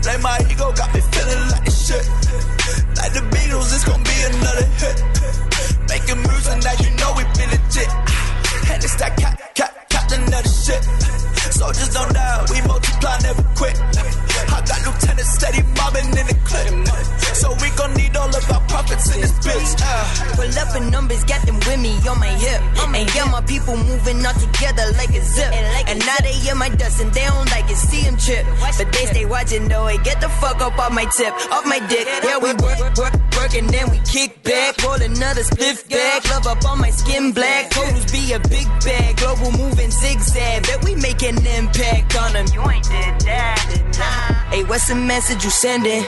[SPEAKER 5] Play my ego, got me feeling like shit. Like the Beatles, it's gonna be another hit. Making moves and now you know we been legit. And it's that captain of the shit. Soldiers don't die, we multiply, never quit. I got lieutenants steady mobbing in the clip. So we gon' need all of our profits in this bitch.
[SPEAKER 6] Pull up in numbers, got them with me on my hip. And yeah, my people moving all together like a zip. And now they hear my dust and they don't like it, see them trip. But they stay watching though, and get the fuck up off my tip, off my dick. Yeah, we work and then we kick back. Roll another spliff bag, love up on my skin black. Totals be a big bag, global moving zigzag. Bet we make an impact on them. You ain't did that. Hey, what's the message you sending?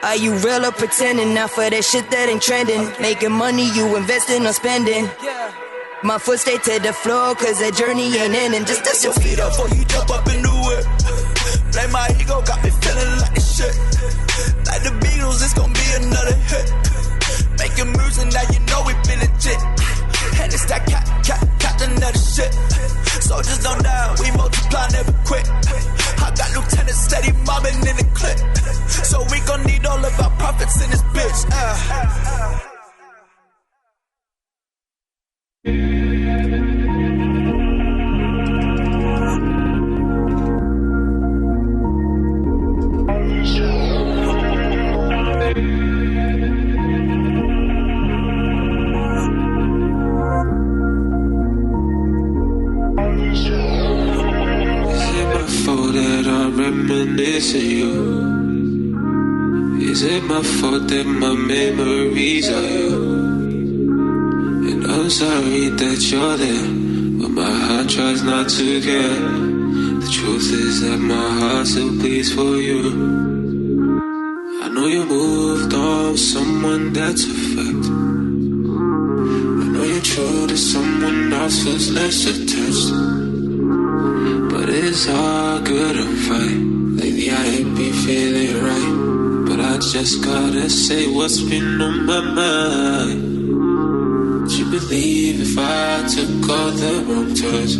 [SPEAKER 6] Are you real or pretending? Now for that shit that ain't trending. Making money, you investing or spending. My foot stay to the floor, cause that journey ain't ending. Just dust your feet up
[SPEAKER 5] before you jump up in the whip. Play my ego, got me feeling like shit. Like the Beatles, it's gonna be another hit. Making moves and now you know we been legit. And it's that captain of the shit. Soldiers don't die, we multiply, never quit. I got lieutenants steady mobbing in the clip. So we gon' need all of our profits in this bitch.
[SPEAKER 7] Reminiscing you. Is it my fault that my memories are you? And I'm sorry that you're there, but my heart tries not to care. The truth is that my heart still bleeds for you. I know you moved on with someone that's a fact. I know you're true to someone else who's less attached. But it's all good and fine. Lately I ain't be feeling right, but I just gotta say what's been on my mind. Would you believe if I took all the wrong turns?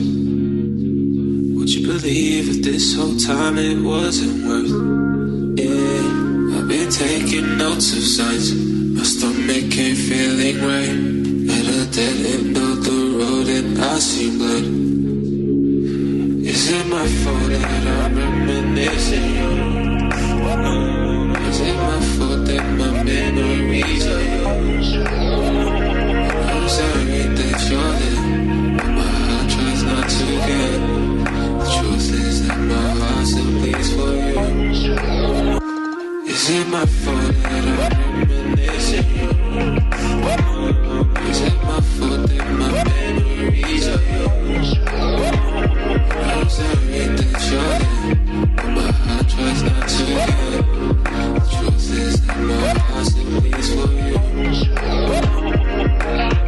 [SPEAKER 7] Would you believe if this whole time it wasn't worth? Yeah, I've been taking notes of signs. My stomach ain't feeling right. At a dead end of the road and I see blood. Is it my fault that I'm reminiscing you? Is it my fault that my memories are you? I'm sorry that you're there, but my heart tries not to get. The truth is that my heart still bleeds for you. Is it my fault that I'm reminiscing you? Is it my fault that my memories are you? I'm sorry that you're there, but my heart tries not to get. The truth is that my heart still bleeds for you.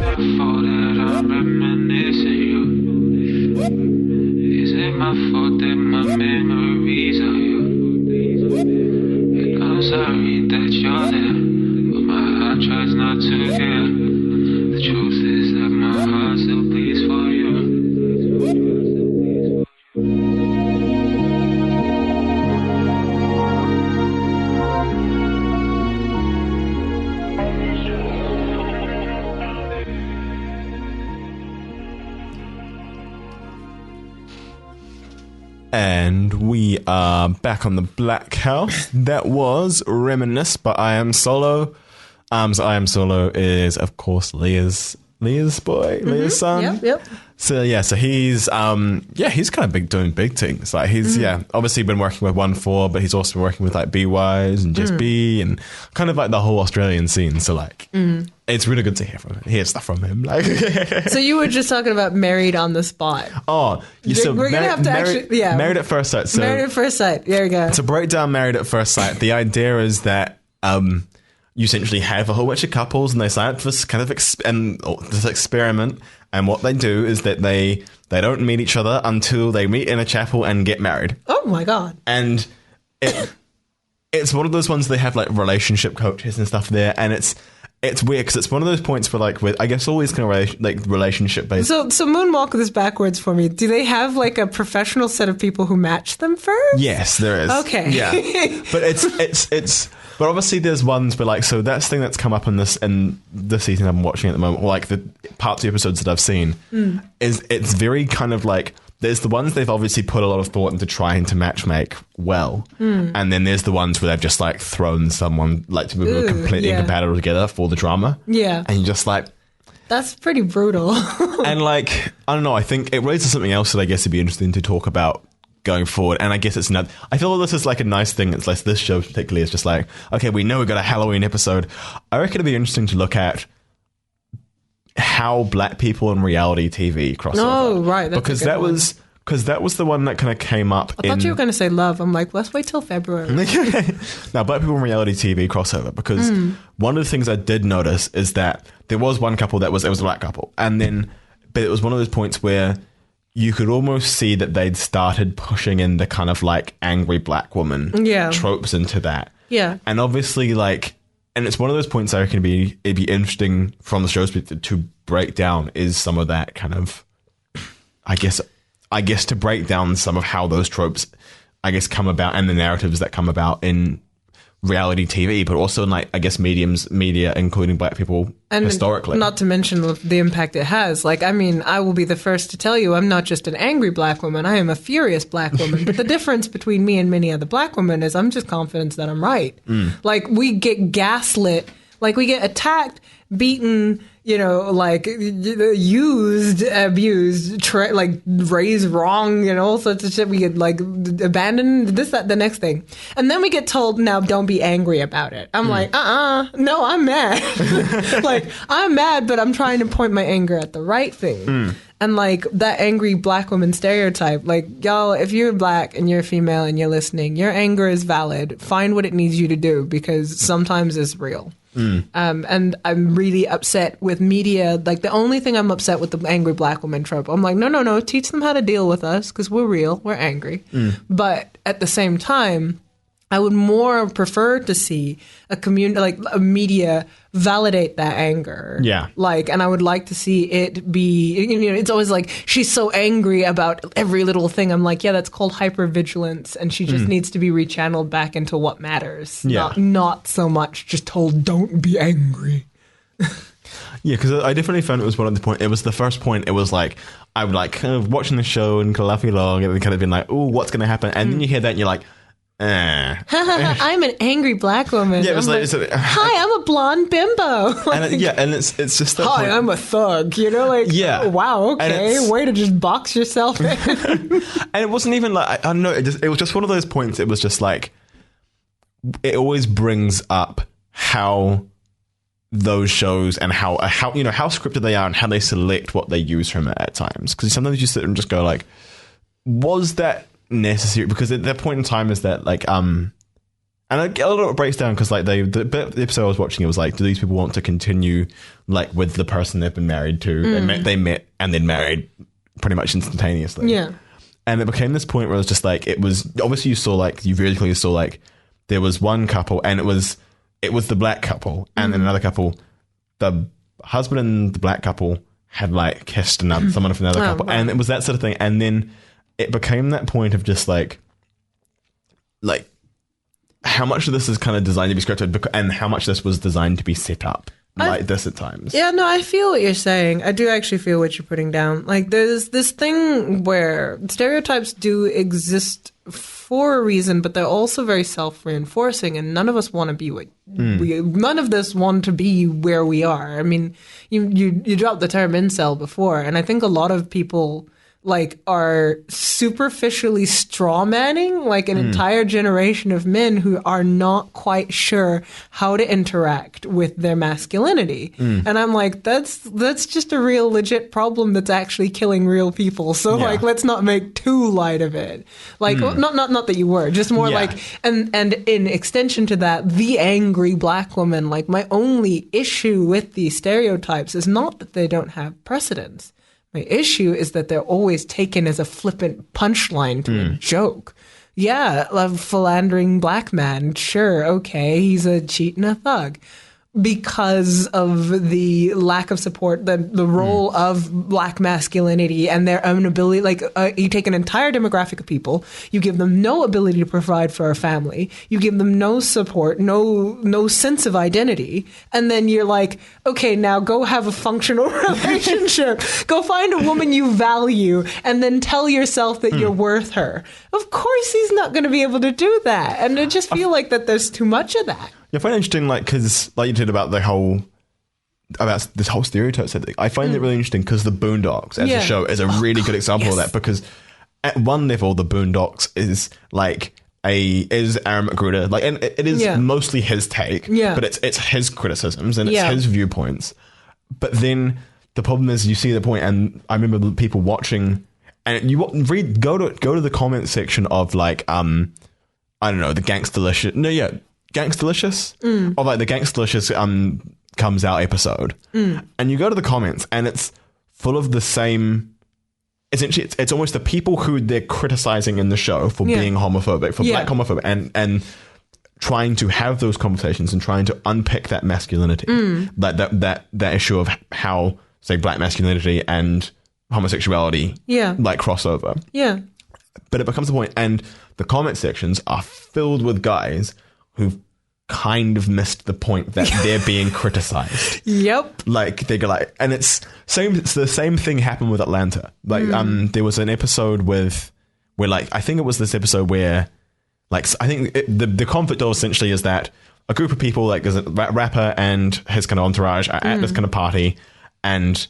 [SPEAKER 7] My fault that I'm reminiscing you. Is it my fault that my memories are you? And I'm sorry that you're there, but my heart tries not to get. The truth is that my heart still bleeds for you.
[SPEAKER 2] And we are back on the Blackhouse. That was Reminisce by I Am Solo. So I Am Solo is, of course, Leah's boy, Leah's son.
[SPEAKER 3] Yep.
[SPEAKER 2] So he's he's kind of doing big things. Like he's obviously been working with 1-4, but he's also been working with like B-Wise and Just B and kind of like the whole Australian scene. So like it's really good to hear stuff from him. Like
[SPEAKER 3] So you were just talking about Married on the Spot.
[SPEAKER 2] Oh, so
[SPEAKER 3] we're gonna have to
[SPEAKER 2] Married at First Sight. So
[SPEAKER 3] Married at First Sight. There we go.
[SPEAKER 2] To break down Married at First Sight, the idea is that you essentially have a whole bunch of couples and they sign up for this kind of this experiment. And what they do is that they don't meet each other until they meet in a chapel and get married.
[SPEAKER 3] Oh my God.
[SPEAKER 2] And it's one of those ones they have like relationship coaches and stuff there, and it's weird because it's one of those points where like with I guess always kind of relationship based.
[SPEAKER 3] So moonwalk this backwards for me. Do they have like a professional set of people who match them first?
[SPEAKER 2] Yes, there is.
[SPEAKER 3] Okay.
[SPEAKER 2] Yeah, but it's. But obviously, there's ones where like so that's the thing that's come up in this season I'm watching at the moment, or like the parts of the episodes that I've seen, is it's very kind of like there's the ones they've obviously put a lot of thought into trying to matchmake well, and then there's the ones where they've just like thrown someone like to be completely incompatible together for the drama. Yeah, and you're just like.
[SPEAKER 3] That's pretty brutal.
[SPEAKER 2] And like I don't know, I think it raises something else that I guess would be interesting to talk about going forward, and I guess it's not. I feel this is like a nice thing. It's like this show particularly is just like, okay, we know we got a Halloween episode. I reckon it'd be interesting to look at how black people in reality TV cross over.
[SPEAKER 3] Oh, right, that's
[SPEAKER 2] because
[SPEAKER 3] a good one.
[SPEAKER 2] that was the one that kind of came up.
[SPEAKER 3] I thought you were going to say love. I'm like, let's wait till February.
[SPEAKER 2] Now, black people in reality TV crossover, because one of the things I did notice is that there was one couple that was a black couple, and then but it was one of those points where you could almost see that they'd started pushing in the kind of like angry black woman tropes into that. Yeah. And obviously like, and it's one of those points I reckon it'd be interesting from the show's perspective to break down is some of that kind of, I guess to break down some of how those tropes, I guess, come about and the narratives that come about in reality TV, but also in like, I guess, media, including black people and historically.
[SPEAKER 3] Not to mention the impact it has. Like, I mean, I will be the first to tell you I'm not just an angry black woman, I am a furious black woman. But the difference between me and many other black women is I'm just confident that I'm right. Like, we get gaslit, like we get attacked, beaten, you know, like used, abused, like raised wrong, you know, all sorts of shit. We get like abandoned, this, that, the next thing. And then we get told, now don't be angry about it. I'm like, no, I'm mad. Like, I'm mad, but I'm trying to point my anger at the right thing. And like that angry black woman stereotype, like, y'all, if you're black and you're female and you're listening, your anger is valid. Find what it needs you to do, because sometimes it's real. And I'm really upset with media. Like, the only thing I'm upset with the angry black woman trope. I'm like, no, teach them how to deal with us, because we're real, we're angry. But at the same time, I would more prefer to see a community, like a media, validate that anger. Yeah. Like, and I would like to see it be, you know, it's always like, she's so angry about every little thing. I'm like, yeah, that's called hypervigilance, and she just needs to be rechanneled back into what matters. Yeah. Not so much just told, don't be angry.
[SPEAKER 2] Yeah, because I definitely found it was one of the point. It was the first point. It was like, I would like kind of watching the show and kind of laughing along and kind of being like, oh, what's going to happen? And then you hear that and you're like,
[SPEAKER 3] I'm an angry black woman.
[SPEAKER 2] Yeah, it was like,
[SPEAKER 3] hi, I'm a blonde bimbo.
[SPEAKER 2] And it's just that.
[SPEAKER 3] Hi, I'm a thug. You know, like, oh, wow, okay, way to just box yourself in.
[SPEAKER 2] And it wasn't even like, I don't know. It was just one of those points. It was just like, it always brings up how those shows and how you know how scripted they are and how they select what they use from it at times. Because sometimes you sit and just go like, was that necessary? Because at that point in time is that like and a little it breaks down because like the episode I was watching, it was like, do these people want to continue like with the person they've been married to? They met and then married pretty much instantaneously. Yeah. And it became this point where it was just like, it was obviously you very clearly saw like there was one couple and it was the black couple, and then another couple, the husband and the black couple had like kissed someone from another couple, and it was that sort of thing. And then it became that point of just like how much of this is kind of designed to be scripted, and how much this was designed to be set up like this at times.
[SPEAKER 3] Yeah, no, I feel what you're saying. I do actually feel what you're putting down. Like, there's this thing where stereotypes do exist for a reason, but they're also very self-reinforcing, and none of us want to be none of us want to be where we are. I mean, you dropped the term incel before, and I think a lot of people like are superficially strawmanning like an entire generation of men who are not quite sure how to interact with their masculinity. And I'm like, that's just a real legit problem that's actually killing real people. So like, let's not make too light of it. Like, not that you were, just more like, and in extension to that, the angry black woman, like, my only issue with these stereotypes is not that they don't have precedence. My issue is that they're always taken as a flippant punchline to a joke. yeah, a philandering black man. Sure, okay, he's a cheat and a thug. Because of the lack of support, the role of black masculinity and their own ability, like you take an entire demographic of people, you give them no ability to provide for a family, you give them no support, no sense of identity, and then you're like, okay, now go have a functional relationship, go find a woman you value, and then tell yourself that you're worth her. Of course, he's not going to be able to do that, and I just feel like that there's too much of that.
[SPEAKER 2] Yeah, I find it interesting, like, because, like you did about this whole stereotype thing. I find it really interesting because the Boondocks as a show is a really good example of that, because at one level, the Boondocks is like is Aaron McGruder, like, and it is mostly his take, but it's his criticisms and it's his viewpoints. But then the problem is, you see the point, and I remember people watching, and you go to the comment section of like I don't know, the Gangstalicious. Gangstalicious? Or like the Gangstalicious comes out episode. And you go to the comments and it's full of the same... Essentially, it's almost the people who they're criticizing in the show for being homophobic, for black homophobic, and trying to have those conversations and trying to unpick that masculinity. Like that issue of how, say, black masculinity and homosexuality like crossover. Yeah. But it becomes a point, and the comment sections are filled with guys who've kind of missed the point that they're being criticized. Yep. Like, they go like, and it's the same thing happened with Atlanta. Like, there was an episode where like, I think it was this episode where, like, I think the conflict essentially is that a group of people, like, there's a rapper and his kind of entourage are at this kind of party, and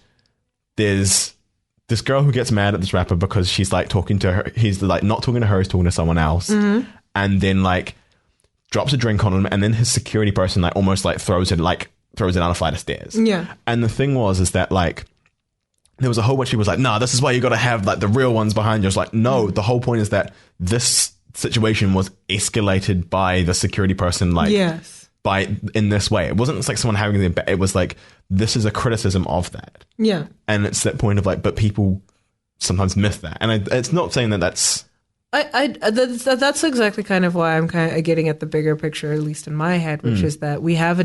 [SPEAKER 2] there's this girl who gets mad at this rapper because she's like talking to her, he's like not talking to her, he's talking to someone else, and then like drops a drink on him, and then his security person like almost like throws it down a flight of stairs. Yeah. And the thing is that like there was a whole bunch of people was like, nah, this is why you got to have like the real ones behind you. It's like, no, the whole point is that this situation was escalated by the security person, like in this way. It wasn't like someone having it was like, this is a criticism of that. Yeah. And it's that point of like, but people sometimes miss that. And it's not saying that that's...
[SPEAKER 3] that's exactly kind of why I'm kind of getting at the bigger picture, at least in my head, which is that we have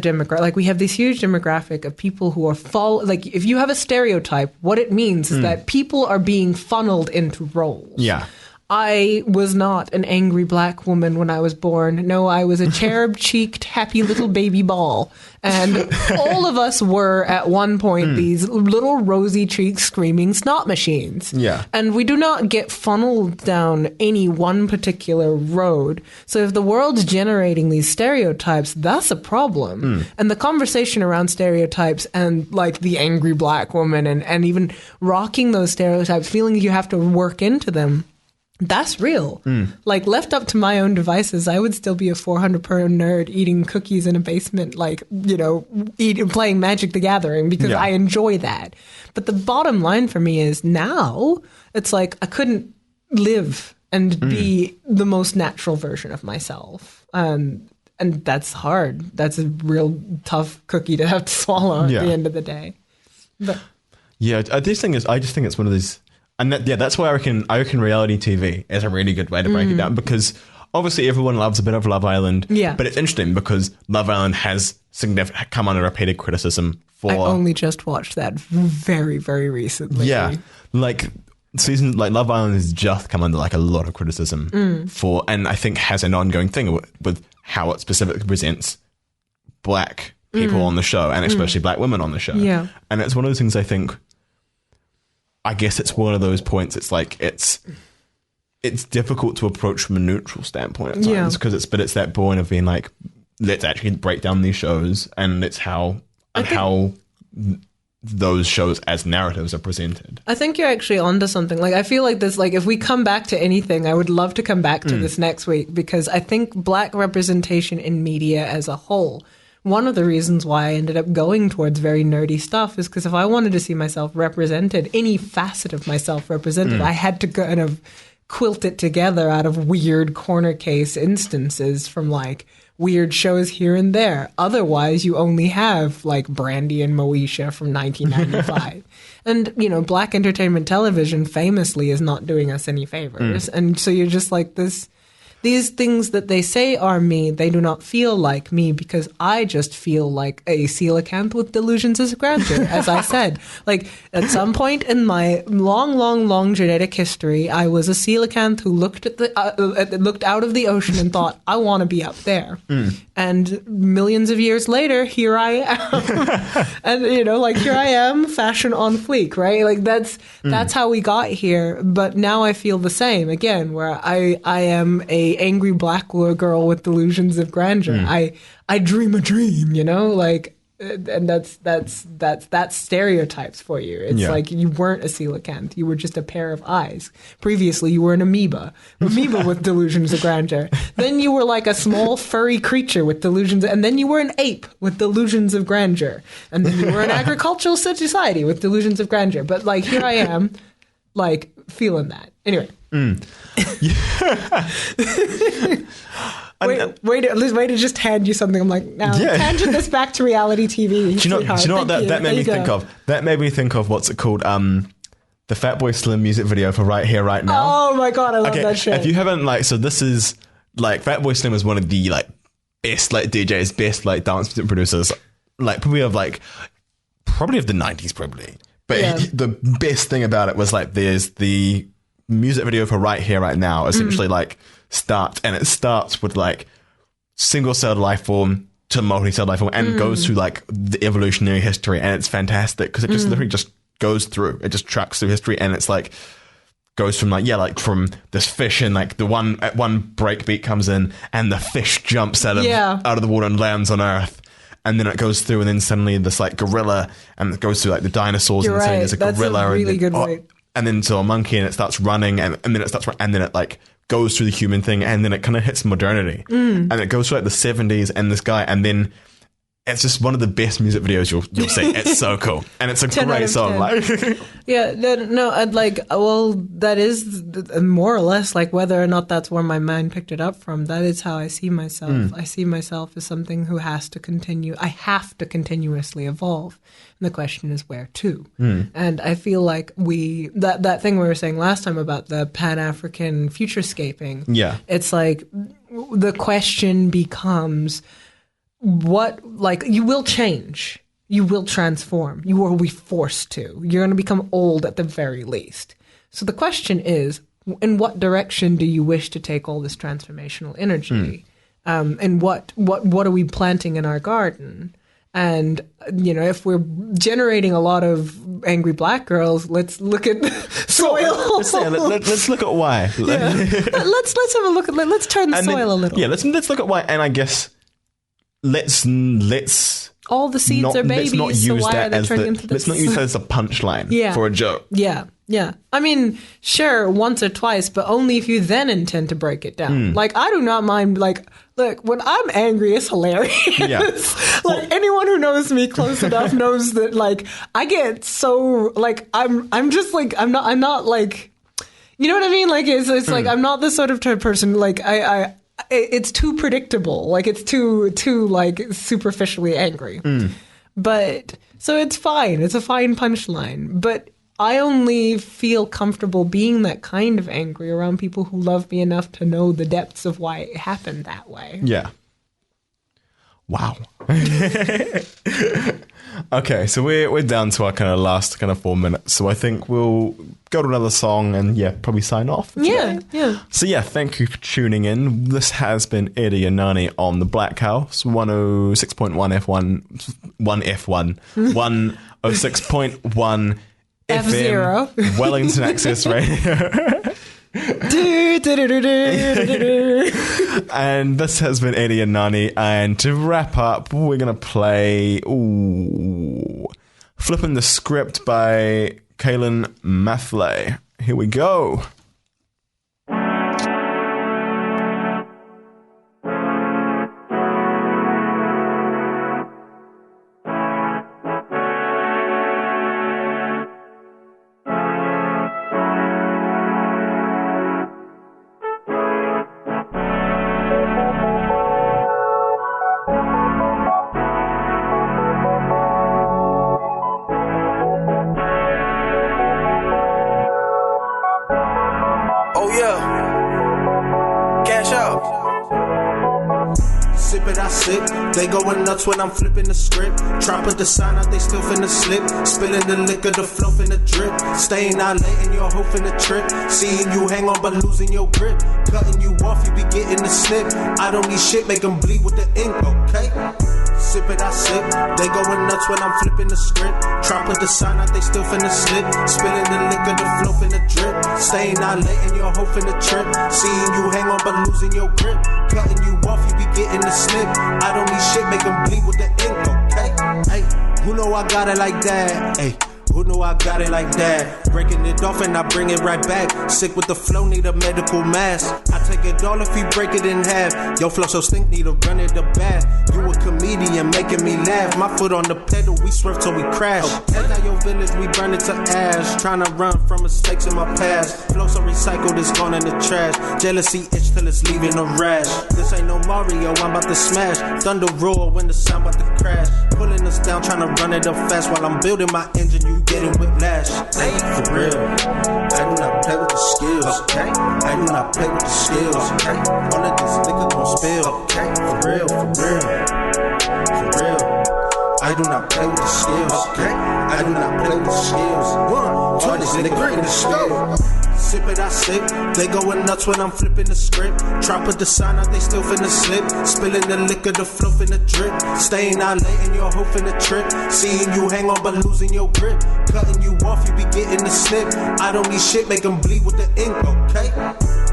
[SPEAKER 3] we have this huge demographic of people who are like, if you have a stereotype, what it means is that people are being funneled into roles. Yeah. I was not an angry black woman when I was born. No, I was a cherub-cheeked, happy little baby ball. And all of us were, at one point, these little rosy-cheeked, screaming snot machines. Yeah. And we do not get funneled down any one particular road. So if the world's generating these stereotypes, that's a problem. And the conversation around stereotypes and, like, the angry black woman and even rocking those stereotypes, feeling you have to work into them, that's real. Like, left up to my own devices, I would still be a 400-pound nerd eating cookies in a basement, like, you know, playing Magic the Gathering, because I enjoy that. But the bottom line for me is now it's like I couldn't live and be the most natural version of myself. And that's hard. That's a real tough cookie to have to swallow at the end of the day. But
[SPEAKER 2] I just think it's one of these... And that's why I reckon reality TV is a really good way to break it down, because obviously everyone loves a bit of Love Island. Yeah. But it's interesting because Love Island has come under repeated criticism for... I
[SPEAKER 3] only just watched that very, very recently.
[SPEAKER 2] Yeah. Like, Love Island has just come under like a lot of criticism for, and I think has an ongoing thing with how it specifically presents black people on the show, and especially black women on the show. Yeah. And it's one of those things I guess it's one of those points. It's like it's difficult to approach from a neutral standpoint at times, because it's that point of being like, let's actually break down these shows, and it's how those shows as narratives are presented.
[SPEAKER 3] I think you're actually onto something. Like, I feel like this, like, if we come back to anything, I would love to come back to this next week, because I think black representation in media as a whole, one of the reasons why I ended up going towards very nerdy stuff is because if I wanted to see myself represented, any facet of myself represented, I had to kind of quilt it together out of weird corner case instances from like weird shows here and there. Otherwise, you only have like Brandy and Moesha from 1995. And, you know, black entertainment television famously is not doing us any favors. And so you're just like this... these things that they say are me, they do not feel like me because I just feel like a coelacanth with delusions of grandeur, as I said. Like, at some point in my long genetic history, I was a coelacanth who looked looked out of the ocean and thought, I want to be up there. And millions of years later, here I am. And, here I am, fashion on fleek, right? Like, that's how we got here. But now I feel the same again, where I am a angry black girl with delusions of grandeur. I dream a dream, and that's stereotypes for you. It's like you weren't a coelacanth, you were just a pair of eyes. Previously, you were an amoeba with delusions of grandeur. Then you were like a small furry creature with delusions, and then you were an ape with delusions of grandeur, and then you were an agricultural society with delusions of grandeur. But like here I am, like feeling that. Anyway. Wait to just hand you something. I'm like, now tangent this back to reality TV.
[SPEAKER 2] Do you know what that made me think of? That made me think of what's it called? The Fatboy Slim music video for Right Here, Right Now.
[SPEAKER 3] Oh my god, I love that shit.
[SPEAKER 2] If you haven't so this is like Fatboy Slim is one of the best DJs, best dance music producers, probably of the 90s probably. But the best thing about it was there's the music video for Right Here, Right Now, essentially starts with single-celled life form to multi-celled life form and goes through the evolutionary history, and it's fantastic because it just literally just goes through, it just tracks through history, and it's goes from from this fish and the one breakbeat comes in and the fish jumps out of the water and lands on Earth. And then it goes through, and then suddenly this you're and it goes through the dinosaurs, and suddenly there's a gorilla,
[SPEAKER 3] a really good way.
[SPEAKER 2] And then to a monkey, and it starts running, and then it starts, and then it goes through the human thing, and then it kind of hits modernity, and it goes through the 70s, and this guy, and then it's just one of the best music videos you'll see. It's so cool, and it's a great song.
[SPEAKER 3] That is more or less whether or not that's where my mind picked it up from. That is how I see myself. I see myself as something who has to continue. I have to continuously evolve. And the question is where to. And I feel like that thing we were saying last time about the Pan-African futurescaping. Yeah, it's the question becomes, what you will change, you will transform, you will be forced to, you're going to become old at the very least. So the question is, in what direction do you wish to take all this transformational energy? And what are we planting in our garden? And if we're generating a lot of angry black girls, let's look at soil.
[SPEAKER 2] Let's look at why.
[SPEAKER 3] Let's have a look at. Let's turn the soil a little.
[SPEAKER 2] Yeah, let's look at why. And I guess let's
[SPEAKER 3] all the seeds are babies.
[SPEAKER 2] Let's not use
[SPEAKER 3] so
[SPEAKER 2] that as let's not use that as a punchline for a joke.
[SPEAKER 3] Yeah. I mean, sure, once or twice, but only if you then intend to break it down. I do not mind. Look, when I'm angry, it's hilarious. Yeah. Anyone who knows me close enough knows that I get so I'm just I'm not you know what I mean? It's I'm not the sort of person it's too predictable. It's too superficially angry. But so it's fine. It's a fine punchline. But I only feel comfortable being that kind of angry around people who love me enough to know the depths of why it happened that way.
[SPEAKER 2] Yeah. Wow. Okay, so we're down to our kind of last 4 minutes. So I think we'll go to another song and probably sign off.
[SPEAKER 3] Yeah.
[SPEAKER 2] So thank you for tuning in. This has been Eddie and Nani on the Blackhouse 106.1 F1 106.1
[SPEAKER 3] F0
[SPEAKER 2] FM Wellington Access Radio. And this has been Eddie and Nani, and to wrap up we're gonna play Flipping the Script by Kaylin Mathley. Here we go.
[SPEAKER 8] it, I sip. They going nuts when I'm flipping the script. Try put the sign out, they still finna slip. Spilling the liquor, the flow finna drip. Staying out late and your hoe finna trip. Seeing you hang on but losing your grip. Cutting you off, you be getting the snip. I don't need shit, make them bleed with the ink, okay? Sip it, I sip. They going nuts when I'm flipping the script. Try put the sign out, they still finna slip. Spilling the liquor, the flow finna drip. Staying out late and your hoe finna trip. Seeing you hang on but losing your grip. Cutting you off, you be getting the snip. I don't need shit, make them bleed with the ink, okay? Hey, who know I got it like that? Hey, who know I got it like that? Breaking it off and I bring it right back. Sick with the flow, need a medical mask. I take it all if you break it in half. Your flow so stink, need to run it the bath. You a comedian making me laugh. My foot on the pedal, we swerve till we crash. And now your village, we burn it to ash. Trying to run from mistakes in my past. Flow so recycled, it's gone in the trash. Jealousy itch till it's leaving a rash. This ain't no Mario, I'm about to smash. Thunder roar when the sound about to crash. Pulling us down, trying to run it up fast. While I'm building my engine, you getting whiplash. Hey, for real, I do not play with the skills. Okay, I do not play with the skills. Okay, all of this liquor gon' spill. Okay, for real, for real, for real. I do not play with the skills. Okay, I do not play with the skills. 1, 2, all this liquor in the spill. Sip it, I sip. They going nuts when I'm flipping the script. Try put the sign out, they still finna slip. Spilling the liquor, the flow finna drip. Staying out late and your hoe finna trip. Seeing you hang on but losing your grip. Cutting you off, you be getting the snip. I don't need shit, make them bleed with the ink, okay?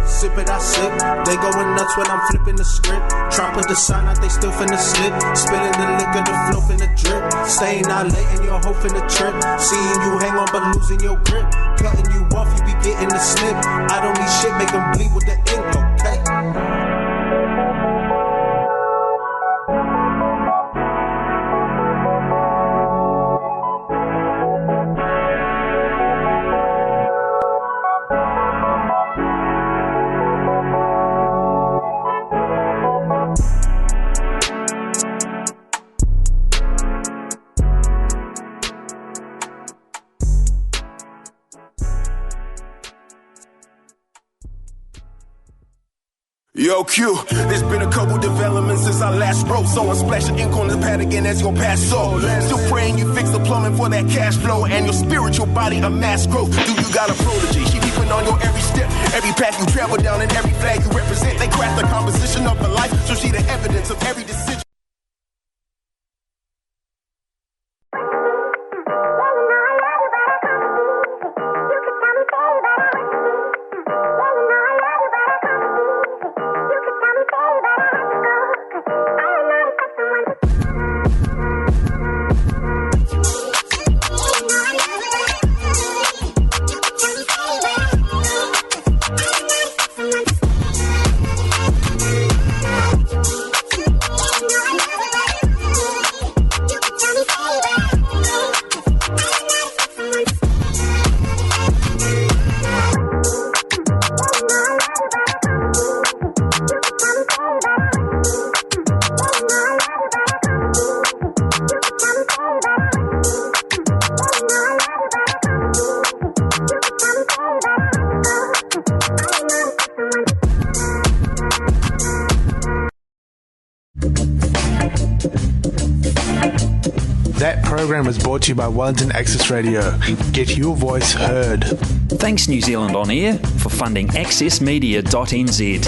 [SPEAKER 8] Sip it, I sip. They going nuts when I'm flipping the script. Try put the sign out, they still finna slip. Spilling the liquor, the flow finna drip. Staying out late and your hoe finna trip. Seeing you hang on but losing your grip. Cutting you off, you be getting the snip. I don't need shit, make them bleed with the ink, okay?
[SPEAKER 9] Yo, Q, there's been a couple developments since I last wrote. So I'm splashing ink on the pad again as your past soul. Still praying you fix the plumbing for that cash flow and your spiritual body a mass growth. Do you got a protege? She peeping on your every step, every path you travel down and every flag you represent. They craft the composition of the life, so she the evidence of every decision.
[SPEAKER 1] That program was brought to you by Wellington Access Radio. Get your voice heard.
[SPEAKER 10] Thanks New Zealand On Air for funding accessmedia.nz.